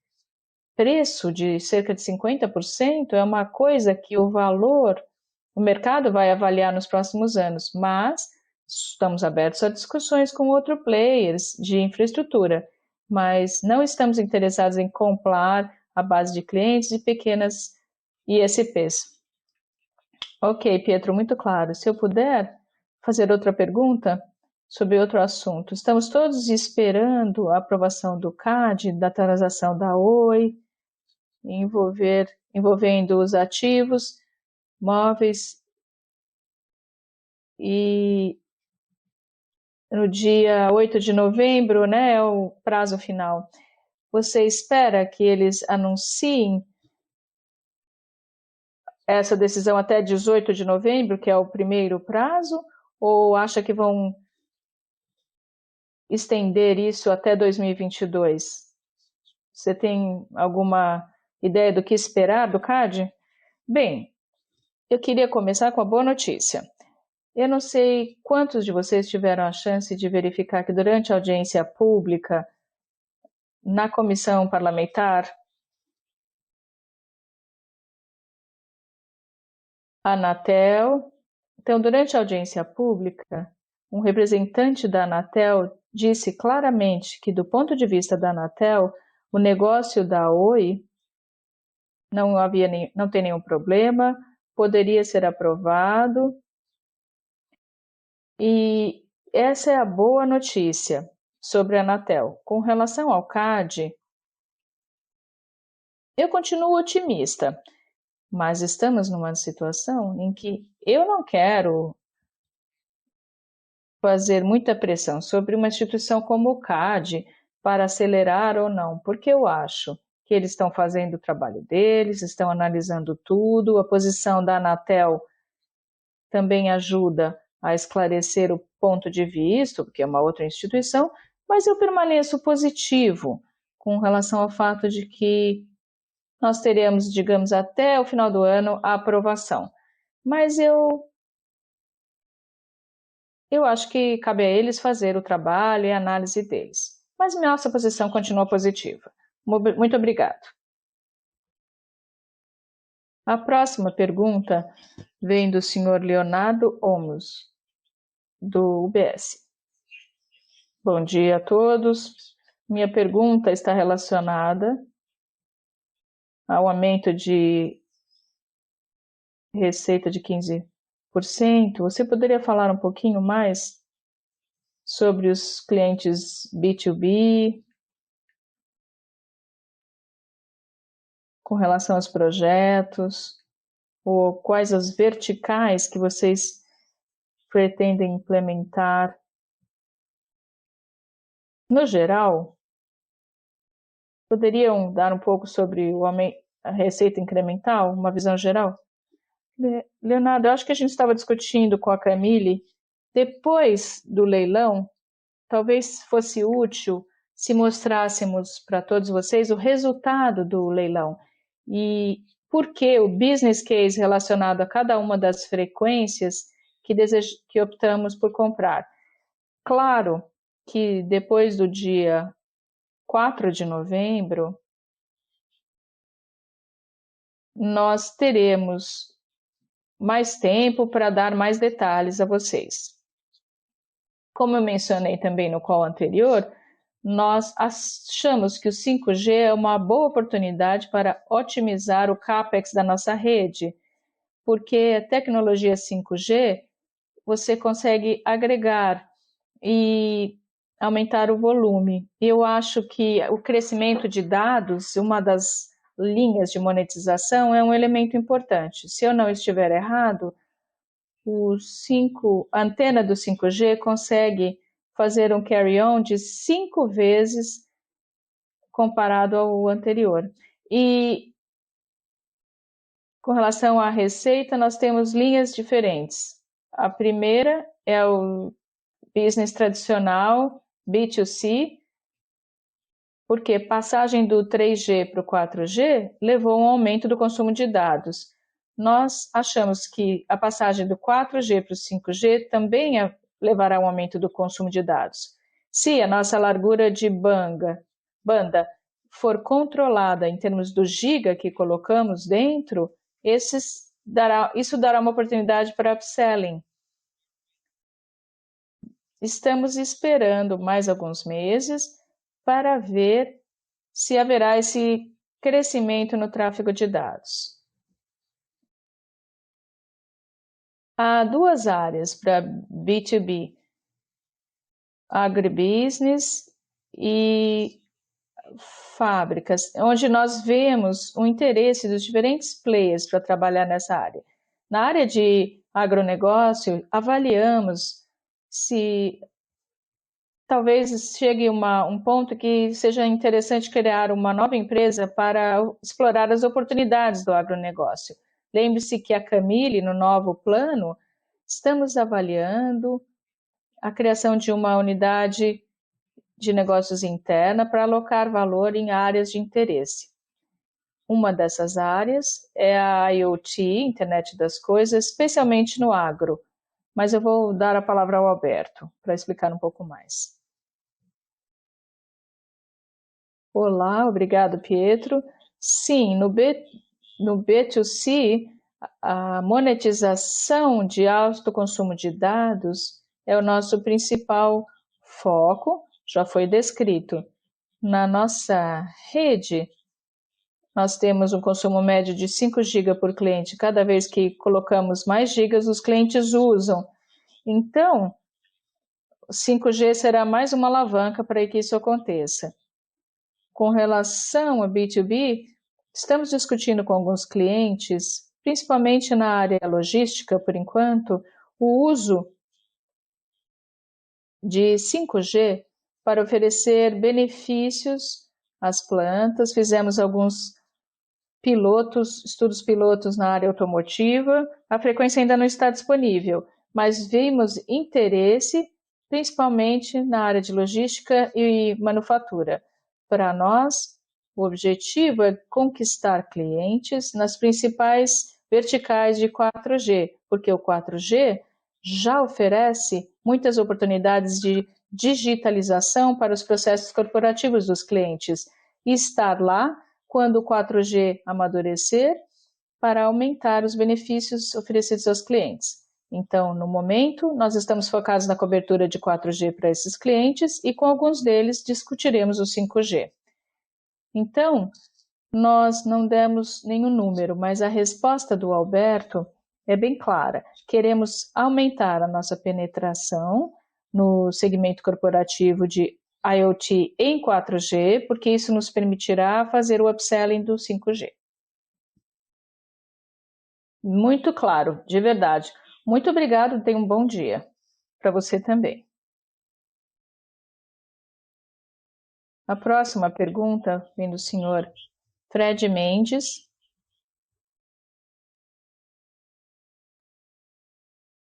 preço de cerca de 50% é uma coisa que o mercado vai avaliar nos próximos anos, mas estamos abertos a discussões com outros players de infraestrutura, mas não estamos interessados em comprar a base de clientes de pequenas ISPs. Ok, Pietro, muito claro. Se eu puder fazer outra pergunta sobre outro assunto. Estamos todos esperando a aprovação do CAD, da transação da Oi, envolvendo os ativos móveis, e no dia 8 de novembro, né, é o prazo final. Você espera que eles anunciem essa decisão até 18 de novembro, que é o primeiro prazo, ou acha que vão estender isso até 2022? Você tem alguma ideia do que esperar do CAD? Bem, eu queria começar com a boa notícia. Eu não sei quantos de vocês tiveram a chance de verificar que durante a audiência pública, na comissão parlamentar, a Anatel. Então, durante a audiência pública, um representante da Anatel disse claramente que, do ponto de vista da Anatel, o negócio da Oi não tem nenhum problema, poderia ser aprovado. E essa é a boa notícia sobre a Anatel. Com relação ao CAD, eu continuo otimista, mas estamos numa situação em que eu não quero fazer muita pressão sobre uma instituição como o CAD para acelerar ou não, porque eu acho que eles estão fazendo o trabalho deles, estão analisando tudo, a posição da Anatel também ajuda a esclarecer o ponto de vista, porque é uma outra instituição, mas eu permaneço positivo com relação ao fato de que nós teremos, digamos, até o final do ano a aprovação. Mas eu acho que cabe a eles fazer o trabalho e a análise deles. Mas nossa posição continua positiva. Muito obrigado. A próxima pergunta vem do senhor Leonardo Olmos, do UBS. Bom dia a todos. Minha pergunta está relacionada ao aumento de receita de 15%. Você poderia falar um pouquinho mais sobre os clientes B2B, com relação aos projetos, ou quais as verticais que vocês pretendem implementar? No geral, poderiam dar um pouco sobre a receita incremental, uma visão geral? Leonardo, eu acho que a gente estava discutindo com a Camille, depois do leilão, talvez fosse útil se mostrássemos para todos vocês o resultado do leilão e por que o business case relacionado a cada uma das frequências que optamos por comprar. Claro que depois do dia 4 de novembro, nós teremos mais tempo para dar mais detalhes a vocês. Como eu mencionei também no call anterior, nós achamos que o 5G é uma boa oportunidade para otimizar o CAPEX da nossa rede, porque a tecnologia 5G você consegue agregar e aumentar o volume. Eu acho que o crescimento de dados, uma das linhas de monetização, é um elemento importante. Se eu não estiver errado, a antena do 5G consegue fazer um carry-on de 5 vezes comparado ao anterior. E com relação à receita, nós temos linhas diferentes. A primeira é o business tradicional, B2C, porque passagem do 3G para o 4G levou a um aumento do consumo de dados. Nós achamos que a passagem do 4G para o 5G também levará a um aumento do consumo de dados. Se a nossa largura de banda for controlada em termos do giga que colocamos dentro, isso dará uma oportunidade para upselling. Estamos esperando mais alguns meses para ver se haverá esse crescimento no tráfego de dados. Há duas áreas para B2B, agribusiness e fábricas, onde nós vemos o interesse dos diferentes players para trabalhar nessa área. Na área de agronegócio, avaliamos se talvez chegue um ponto que seja interessante criar uma nova empresa para explorar as oportunidades do agronegócio. Lembre-se que a Camille, no novo plano, estamos avaliando a criação de uma unidade de negócios interna para alocar valor em áreas de interesse. Uma dessas áreas é a IoT, Internet das Coisas, especialmente no agro. Mas eu vou dar a palavra ao Alberto para explicar um pouco mais. Olá, obrigado, Pietro. Sim, no B2C, a monetização de alto consumo de dados é o nosso principal foco, já foi descrito. Na nossa rede, nós temos um consumo médio de 5 GB por cliente. Cada vez que colocamos mais gigas, os clientes usam. Então, 5G será mais uma alavanca para que isso aconteça. Com relação a B2B, estamos discutindo com alguns clientes, principalmente na área logística, por enquanto, o uso de 5G para oferecer benefícios às plantas. Fizemos alguns estudos pilotos na área automotiva. A frequência ainda não está disponível, mas vimos interesse, principalmente na área de logística e manufatura. Para nós, o objetivo é conquistar clientes nas principais verticais de 4G, porque o 4G já oferece muitas oportunidades de digitalização para os processos corporativos dos clientes e estar lá quando o 4G amadurecer para aumentar os benefícios oferecidos aos clientes. Então, no momento, nós estamos focados na cobertura de 4G para esses clientes e com alguns deles discutiremos o 5G. Então, nós não demos nenhum número, mas a resposta do Alberto é bem clara. Queremos aumentar a nossa penetração no segmento corporativo de IoT em 4G, porque isso nos permitirá fazer o upselling do 5G. Muito claro, de verdade. Muito obrigado, tenha um bom dia. Para você também. A próxima pergunta vem do senhor Fred Mendes.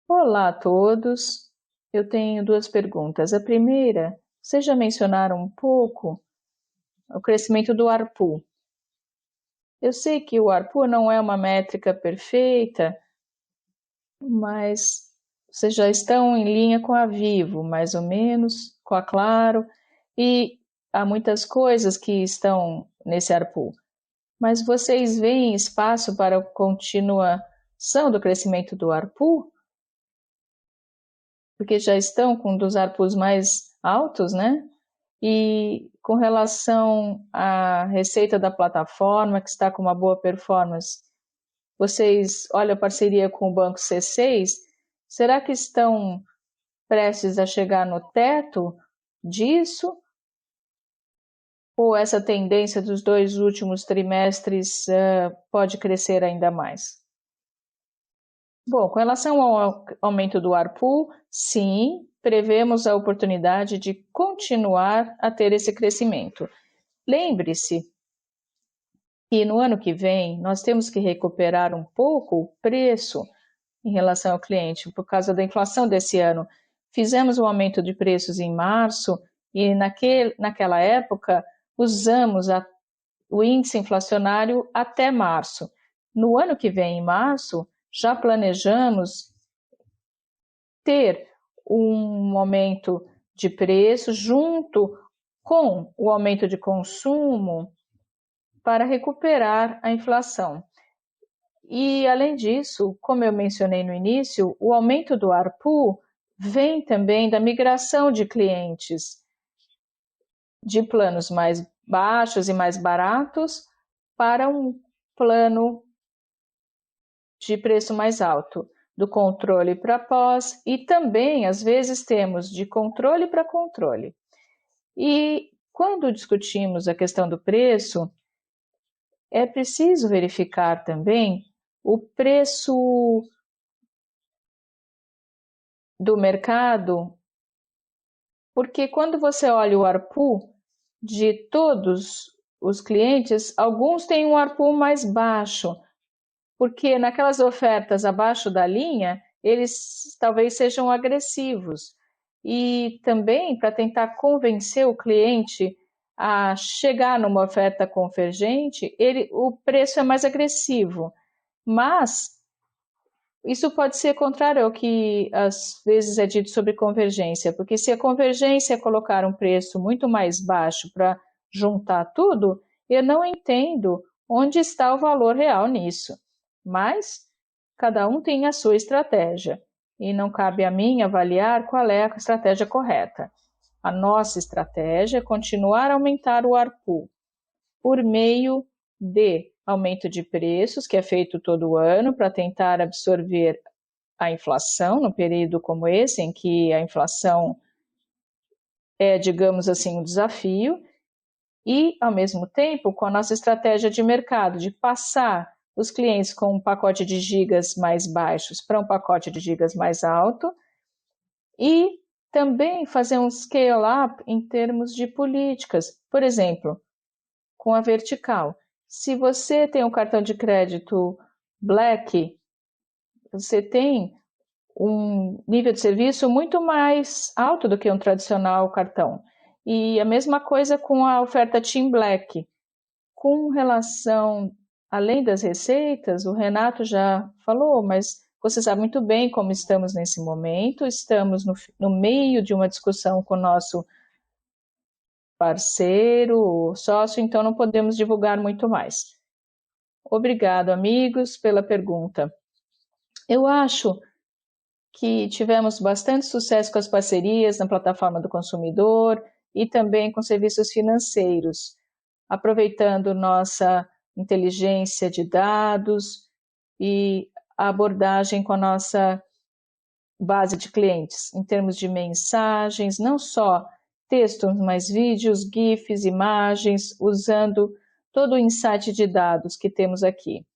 Olá a todos. Eu tenho duas perguntas. A primeira, vocês já mencionaram um pouco o crescimento do ARPU. Eu sei que o ARPU não é uma métrica perfeita, mas vocês já estão em linha com a Vivo, mais ou menos, com a Claro, e há muitas coisas que estão nesse ARPU. Mas vocês veem espaço para a continuação do crescimento do ARPU? Porque já estão com um dos ARPUs mais altos, né? E com relação à receita da plataforma, que está com uma boa performance, vocês olham a parceria com o Banco C6, será que estão prestes a chegar no teto disso? Ou essa tendência dos 2 últimos trimestres pode crescer ainda mais? Bom, com relação ao aumento do ARPU, sim, prevemos a oportunidade de continuar a ter esse crescimento. Lembre-se que no ano que vem nós temos que recuperar um pouco o preço em relação ao cliente, por causa da inflação desse ano. Fizemos um aumento de preços em março e naquela época usamos o índice inflacionário até março. No ano que vem, em março, já planejamos ter um aumento de preço junto com o aumento de consumo para recuperar a inflação. E, além disso, como eu mencionei no início, o aumento do ARPU vem também da migração de clientes de planos mais baixos e mais baratos para um plano de preço mais alto, do controle para pós, e também, às vezes, temos de controle para controle. E quando discutimos a questão do preço, é preciso verificar também o preço do mercado, porque quando você olha o ARPU de todos os clientes, alguns têm um ARPU mais baixo, porque naquelas ofertas abaixo da linha, eles talvez sejam agressivos. E também para tentar convencer o cliente a chegar numa oferta convergente, o preço é mais agressivo. Mas isso pode ser contrário ao que às vezes é dito sobre convergência, porque se a convergência é colocar um preço muito mais baixo para juntar tudo, eu não entendo onde está o valor real nisso. Mas cada um tem a sua estratégia e não cabe a mim avaliar qual é a estratégia correta. A nossa estratégia é continuar a aumentar o ARPU por meio de aumento de preços, que é feito todo ano para tentar absorver a inflação, num período como esse, em que a inflação é, digamos assim, um desafio, e, ao mesmo tempo, com a nossa estratégia de mercado, de passar os clientes com um pacote de gigas mais baixos para um pacote de gigas mais alto, e também fazer um scale-up em termos de políticas. Por exemplo, com a vertical. Se você tem um cartão de crédito Black, você tem um nível de serviço muito mais alto do que um tradicional cartão. E a mesma coisa com a oferta Team Black. Com relação, além das receitas, o Renato já falou, mas você sabe muito bem como estamos nesse momento, estamos no meio de uma discussão com o nosso parceiro, sócio, então não podemos divulgar muito mais. Obrigado, amigos, pela pergunta. Eu acho que tivemos bastante sucesso com as parcerias na plataforma do consumidor e também com serviços financeiros, aproveitando nossa inteligência de dados e a abordagem com a nossa base de clientes, em termos de mensagens, não só textos, mas vídeos, GIFs, imagens, usando todo o insight de dados que temos aqui.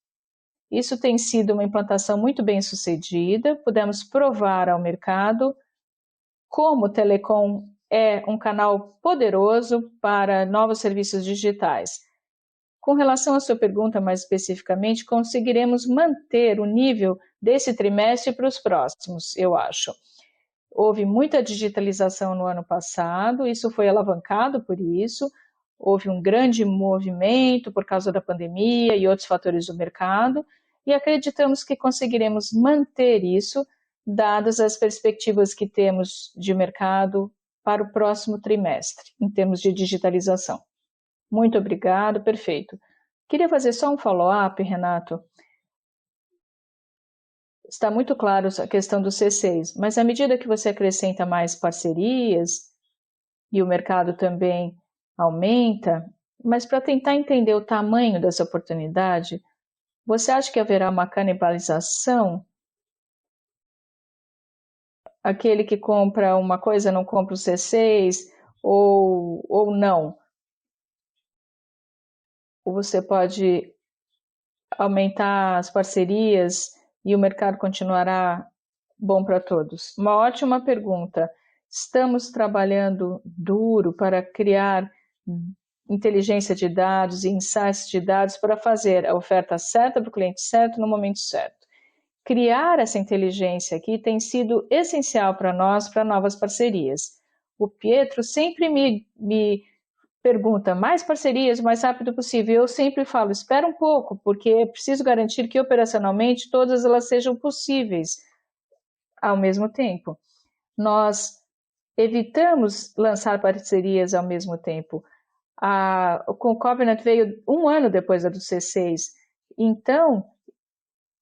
Isso tem sido uma implantação muito bem sucedida, pudemos provar ao mercado como o telecom é um canal poderoso para novos serviços digitais. Com relação à sua pergunta mais especificamente, conseguiremos manter o nível desse trimestre para os próximos, eu acho. Houve muita digitalização no ano passado, isso foi alavancado por isso, houve um grande movimento por causa da pandemia e outros fatores do mercado, e acreditamos que conseguiremos manter isso, dadas as perspectivas que temos de mercado para o próximo trimestre, em termos de digitalização. Muito obrigado, perfeito. Queria fazer só um follow-up, Renato. Está muito claro a questão do C6, mas à medida que você acrescenta mais parcerias e o mercado também aumenta, mas para tentar entender o tamanho dessa oportunidade, você acha que haverá uma canibalização? Aquele que compra uma coisa não compra o C6 ou não? Ou você pode aumentar as parcerias e o mercado continuará bom para todos? Uma ótima pergunta. Estamos trabalhando duro para criar inteligência de dados e insights de dados para fazer a oferta certa para o cliente certo no momento certo. Criar essa inteligência aqui tem sido essencial para nós, para novas parcerias. O Pietro sempre me pergunta mais parcerias o mais rápido possível. Eu sempre falo, espera um pouco, porque é preciso garantir que operacionalmente todas elas sejam possíveis ao mesmo tempo. Nós evitamos lançar parcerias ao mesmo tempo. Com o Covenant veio um ano depois da do C6. Então,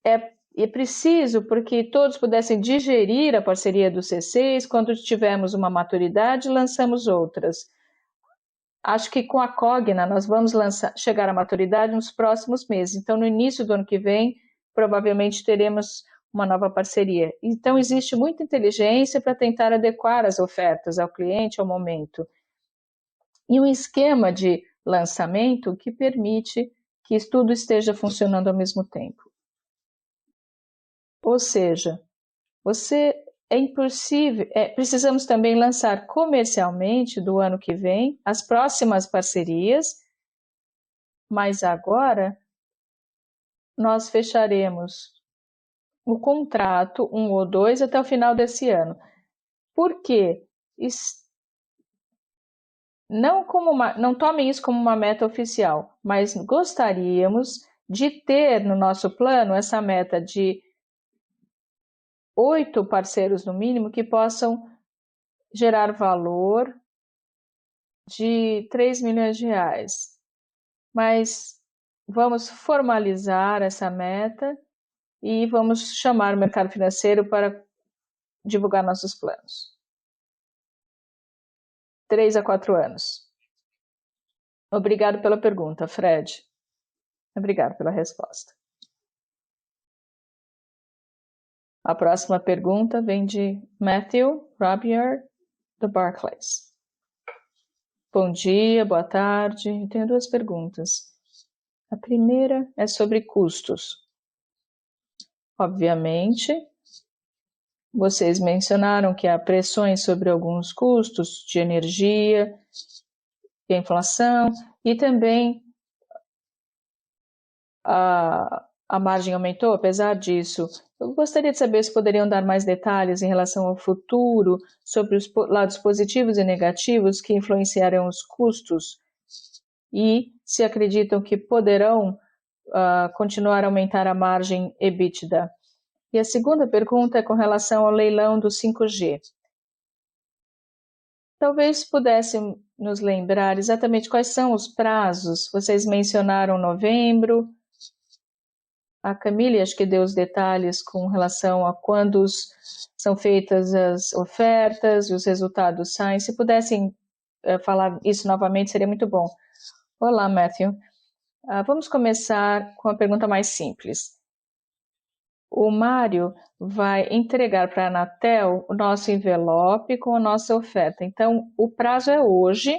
é preciso porque todos pudessem digerir a parceria do C6. Quando tivermos uma maturidade, lançamos outras. Acho que com a Cogna nós vamos chegar à maturidade nos próximos meses. Então, no início do ano que vem, provavelmente teremos uma nova parceria. Então, existe muita inteligência para tentar adequar as ofertas ao cliente ao momento. E um esquema de lançamento que permite que tudo esteja funcionando ao mesmo tempo. Ou seja, é impossível. Precisamos também lançar comercialmente do ano que vem as próximas parcerias, mas agora nós fecharemos o contrato, um ou dois, até o final desse ano. Por quê? Não tomem isso como uma meta oficial, mas gostaríamos de ter no nosso plano essa meta de 8 parceiros no mínimo que possam gerar valor de 3 milhões de reais. Mas vamos formalizar essa meta e vamos chamar o mercado financeiro para divulgar nossos planos. 3 a 4 anos. Obrigado pela pergunta, Fred. Obrigado pela resposta. A próxima pergunta vem de Matthew Rabier, do Barclays. Bom dia, boa tarde. Eu tenho duas perguntas. A primeira é sobre custos. Obviamente, vocês mencionaram que há pressões sobre alguns custos de energia, e a inflação, e também a margem aumentou, apesar disso. Eu gostaria de saber se poderiam dar mais detalhes em relação ao futuro, sobre os lados positivos e negativos que influenciarão os custos e se acreditam que poderão continuar a aumentar a margem EBITDA. E a segunda pergunta é com relação ao leilão do 5G. Talvez pudessem nos lembrar exatamente quais são os prazos. Vocês mencionaram novembro. A Camille acho que deu os detalhes com relação a quando são feitas as ofertas e os resultados saem. Se pudessem falar isso novamente, seria muito bom. Olá, Matthew. Vamos começar com a pergunta mais simples. O Mário vai entregar para a Anatel o nosso envelope com a nossa oferta. Então, o prazo é hoje.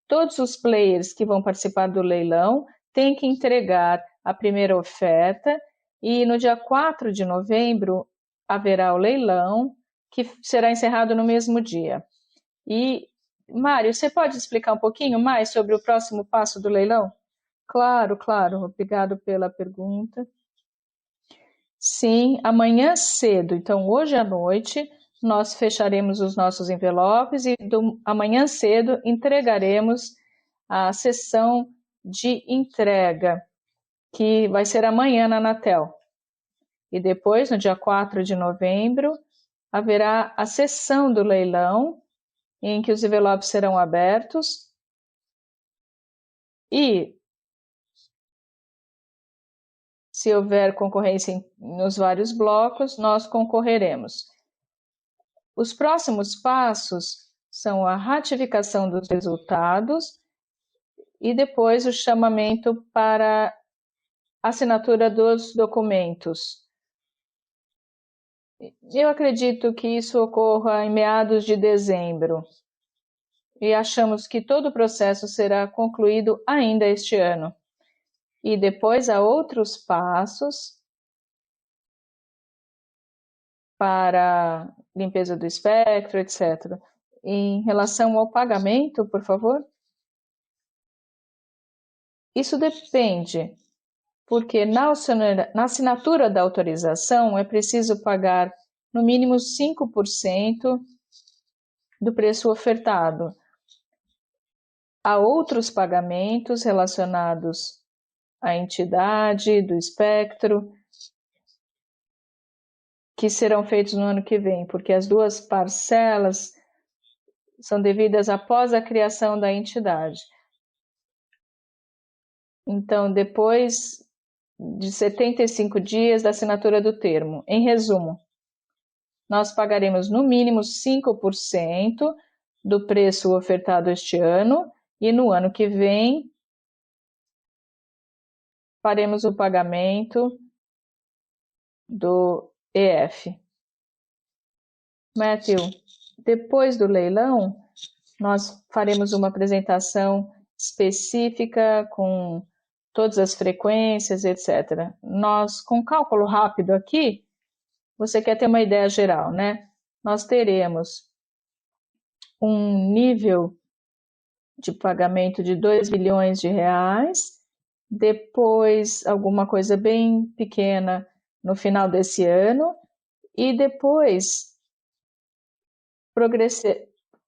Todos os players que vão participar do leilão têm que entregar a primeira oferta e no dia 4 de novembro haverá o leilão, que será encerrado no mesmo dia. E, Mário, você pode explicar um pouquinho mais sobre o próximo passo do leilão? Claro, claro. Obrigado pela pergunta. Sim, amanhã cedo, então hoje à noite, nós fecharemos os nossos envelopes e amanhã cedo entregaremos a sessão de entrega, que vai ser amanhã na Anatel. E depois, no dia 4 de novembro, haverá a sessão do leilão, em que os envelopes serão abertos e se houver concorrência nos vários blocos, nós concorreremos. Os próximos passos são a ratificação dos resultados e depois o chamamento para assinatura dos documentos. Eu acredito que isso ocorra em meados de dezembro e achamos que todo o processo será concluído ainda este ano. E depois há outros passos para limpeza do espectro, etc. Em relação ao pagamento, por favor? Isso depende, porque na assinatura da autorização é preciso pagar no mínimo 5% do preço ofertado. Há outros pagamentos relacionados à entidade do espectro que serão feitos no ano que vem, porque as duas parcelas são devidas após a criação da entidade. Então, depois de 75 dias da assinatura do termo. Em resumo, nós pagaremos no mínimo 5% do preço ofertado este ano e no ano que vem faremos o pagamento do EF. Matthew, depois do leilão, nós faremos uma apresentação específica com todas as frequências, etc. Nós, com cálculo rápido aqui, você quer ter uma ideia geral, né? Nós teremos um nível de pagamento de 2 bilhões de reais, depois alguma coisa bem pequena no final desse ano, e depois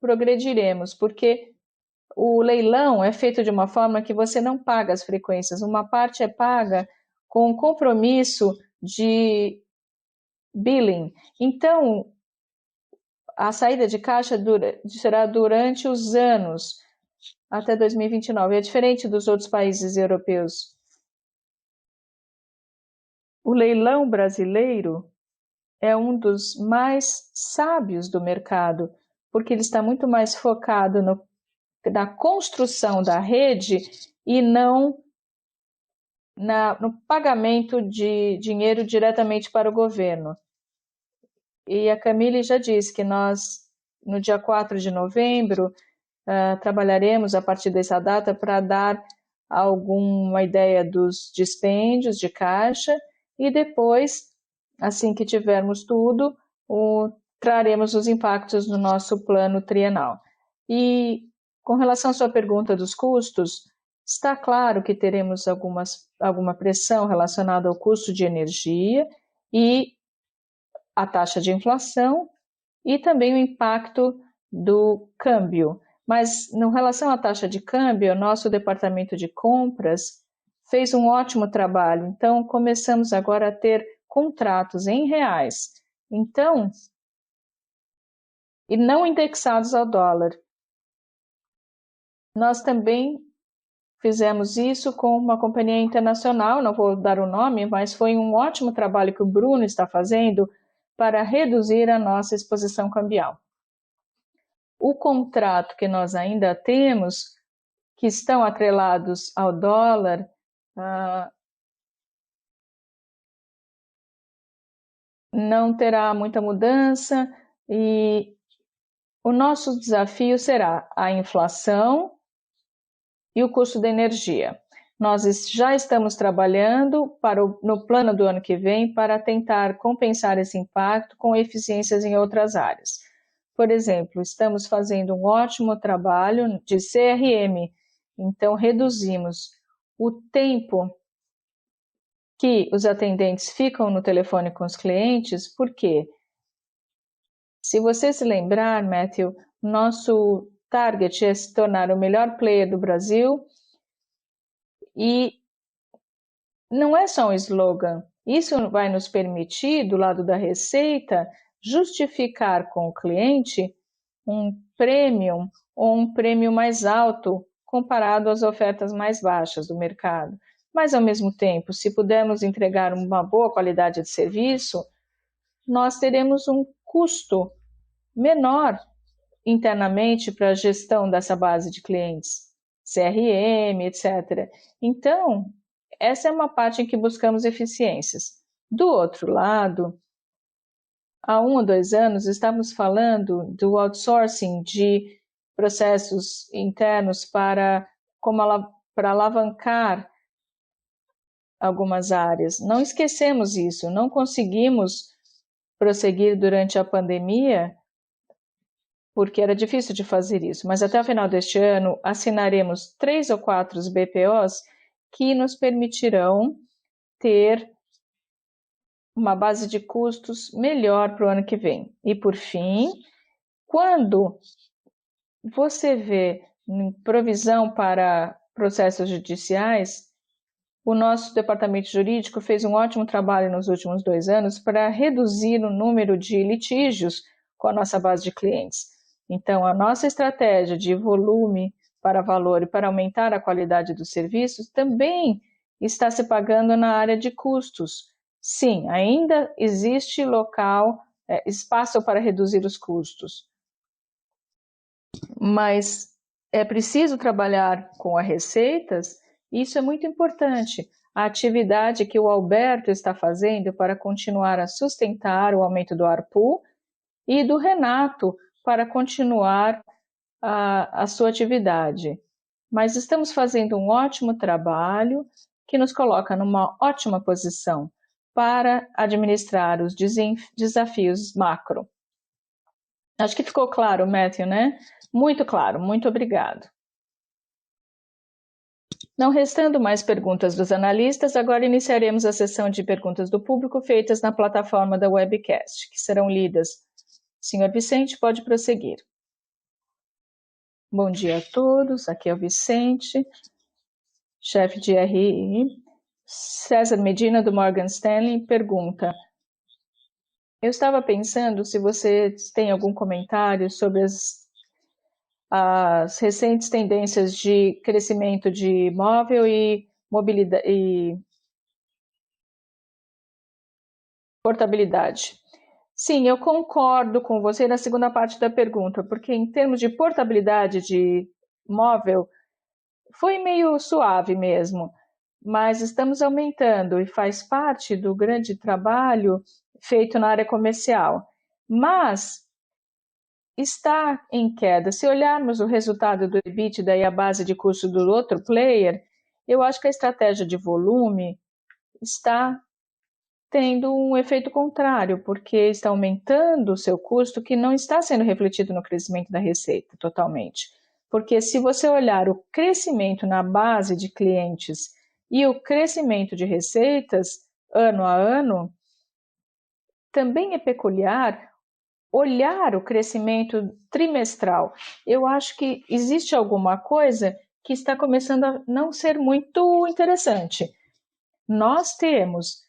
progrediremos, porque o leilão é feito de uma forma que você não paga as frequências, uma parte é paga com compromisso de billing. Então, a saída de caixa será durante os anos, até 2029. É diferente dos outros países europeus. O leilão brasileiro é um dos mais sábios do mercado, porque ele está muito mais focado na construção da rede e não no pagamento de dinheiro diretamente para o governo. E a Camille já disse que nós, no dia 4 de novembro, trabalharemos a partir dessa data para dar alguma ideia dos dispêndios de caixa e depois, assim que tivermos tudo, traremos os impactos no nosso plano trienal. E com relação à sua pergunta dos custos, está claro que teremos alguma pressão relacionada ao custo de energia e a taxa de inflação e também o impacto do câmbio. Mas, em relação à taxa de câmbio, o nosso departamento de compras fez um ótimo trabalho. Então, começamos agora a ter contratos em reais. Então, e não indexados ao dólar. Nós também fizemos isso com uma companhia internacional, não vou dar o nome, mas foi um ótimo trabalho que o Bruno está fazendo para reduzir a nossa exposição cambial. O contrato que nós ainda temos, que estão atrelados ao dólar, não terá muita mudança e o nosso desafio será a inflação e o custo da energia. Nós já estamos trabalhando no plano do ano que vem para tentar compensar esse impacto com eficiências em outras áreas. Por exemplo, estamos fazendo um ótimo trabalho de CRM, então reduzimos o tempo que os atendentes ficam no telefone com os clientes, porque, se você se lembrar, Matthew, nosso target é se tornar o melhor player do Brasil e não é só um slogan. Isso vai nos permitir, do lado da receita, justificar com o cliente um premium ou um prêmio mais alto comparado às ofertas mais baixas do mercado. Mas, ao mesmo tempo, se pudermos entregar uma boa qualidade de serviço, nós teremos um custo menor internamente para a gestão dessa base de clientes, CRM, etc. Então, essa é uma parte em que buscamos eficiências. Do outro lado, há 1 ou 2 anos, estávamos falando do outsourcing de processos internos para alavancar algumas áreas. Não esquecemos isso, não conseguimos prosseguir durante a pandemia porque era difícil de fazer isso, mas até o final deste ano assinaremos 3 ou 4 BPOs que nos permitirão ter uma base de custos melhor para o ano que vem. E por fim, quando você vê provisão para processos judiciais, o nosso departamento jurídico fez um ótimo trabalho nos últimos 2 anos para reduzir o número de litígios com a nossa base de clientes. Então, a nossa estratégia de volume para valor e para aumentar a qualidade dos serviços também está se pagando na área de custos. Sim, ainda existe espaço para reduzir os custos, mas é preciso trabalhar com as receitas. Isso é muito importante. A atividade que o Alberto está fazendo para continuar a sustentar o aumento do ARPU e do Renato para continuar a sua atividade. Mas estamos fazendo um ótimo trabalho que nos coloca numa ótima posição para administrar os desafios macro. Acho que ficou claro, Matthew, né? Muito claro, muito obrigado. Não restando mais perguntas dos analistas, agora iniciaremos a sessão de perguntas do público feitas na plataforma da webcast, que serão lidas. Senhor Vicente, pode prosseguir. Bom dia a todos, aqui é o Vicente, chefe de RI. César Medina, do Morgan Stanley, pergunta: eu estava pensando se vocês têm algum comentário sobre as recentes tendências de crescimento de imóvel e mobilidade e portabilidade. Sim, eu concordo com você na segunda parte da pergunta, porque em termos de portabilidade de móvel, foi meio suave mesmo, mas estamos aumentando e faz parte do grande trabalho feito na área comercial. Mas está em queda. Se olharmos o resultado do EBITDA e a base de custo do outro player, eu acho que a estratégia de volume está tendo um efeito contrário, porque está aumentando o seu custo, que não está sendo refletido no crescimento da receita totalmente. Porque se você olhar o crescimento na base de clientes e o crescimento de receitas ano a ano, também é peculiar olhar o crescimento trimestral. Eu acho que existe alguma coisa que está começando a não ser muito interessante. Nós temos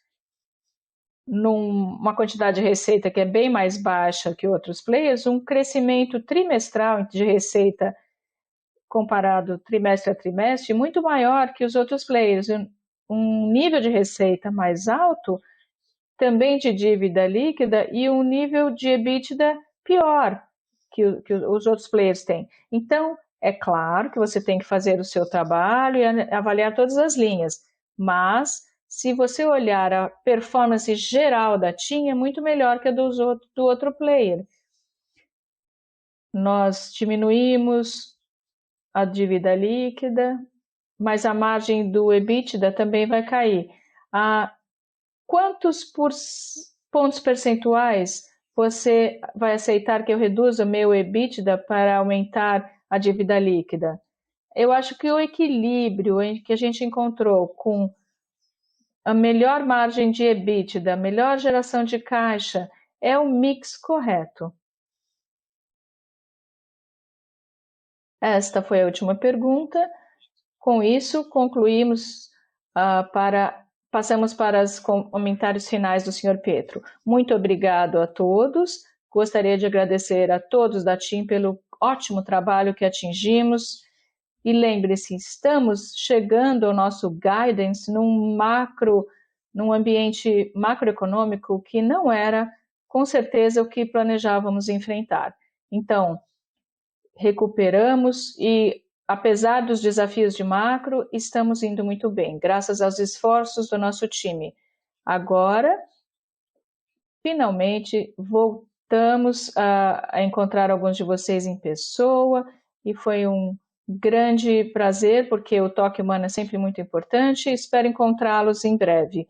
numa quantidade de receita que é bem mais baixa que outros players, um crescimento trimestral de receita comparado trimestre a trimestre muito maior que os outros players, um nível de receita mais alto, também de dívida líquida e um nível de EBITDA pior que os outros players têm. Então, é claro que você tem que fazer o seu trabalho e avaliar todas as linhas, mas se você olhar a performance geral da TIM, é muito melhor que a do outro player. Nós diminuímos a dívida líquida, mas a margem do EBITDA também vai cair. Quantos pontos percentuais você vai aceitar que eu reduza meu EBITDA para aumentar a dívida líquida? Eu acho que o equilíbrio que a gente encontrou com a melhor margem de EBITDA, a melhor geração de caixa, é o mix correto. Esta foi a última pergunta. Com isso, concluímos passamos para os comentários finais do Sr. Pietro. Muito obrigado a todos. Gostaria de agradecer a todos da TIM pelo ótimo trabalho que atingimos. E lembre-se, estamos chegando ao nosso guidance num ambiente macroeconômico que não era, com certeza, o que planejávamos enfrentar. Então, recuperamos e, apesar dos desafios de macro, estamos indo muito bem, graças aos esforços do nosso time. Agora, finalmente, voltamos a encontrar alguns de vocês em pessoa e foi um grande prazer, porque o toque humano é sempre muito importante. Espero encontrá-los em breve.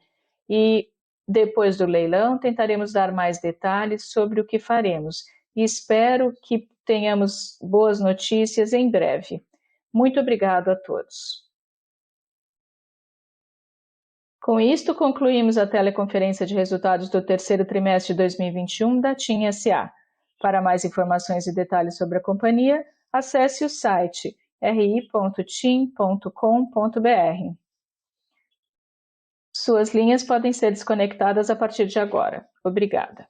E depois do leilão, tentaremos dar mais detalhes sobre o que faremos. E espero que tenhamos boas notícias em breve. Muito obrigado a todos. Com isto, concluímos a teleconferência de resultados do terceiro trimestre de 2021 da TIM S.A. Para mais informações e detalhes sobre a companhia, acesse o site ri.tim.com.br. Suas linhas podem ser desconectadas a partir de agora. Obrigada.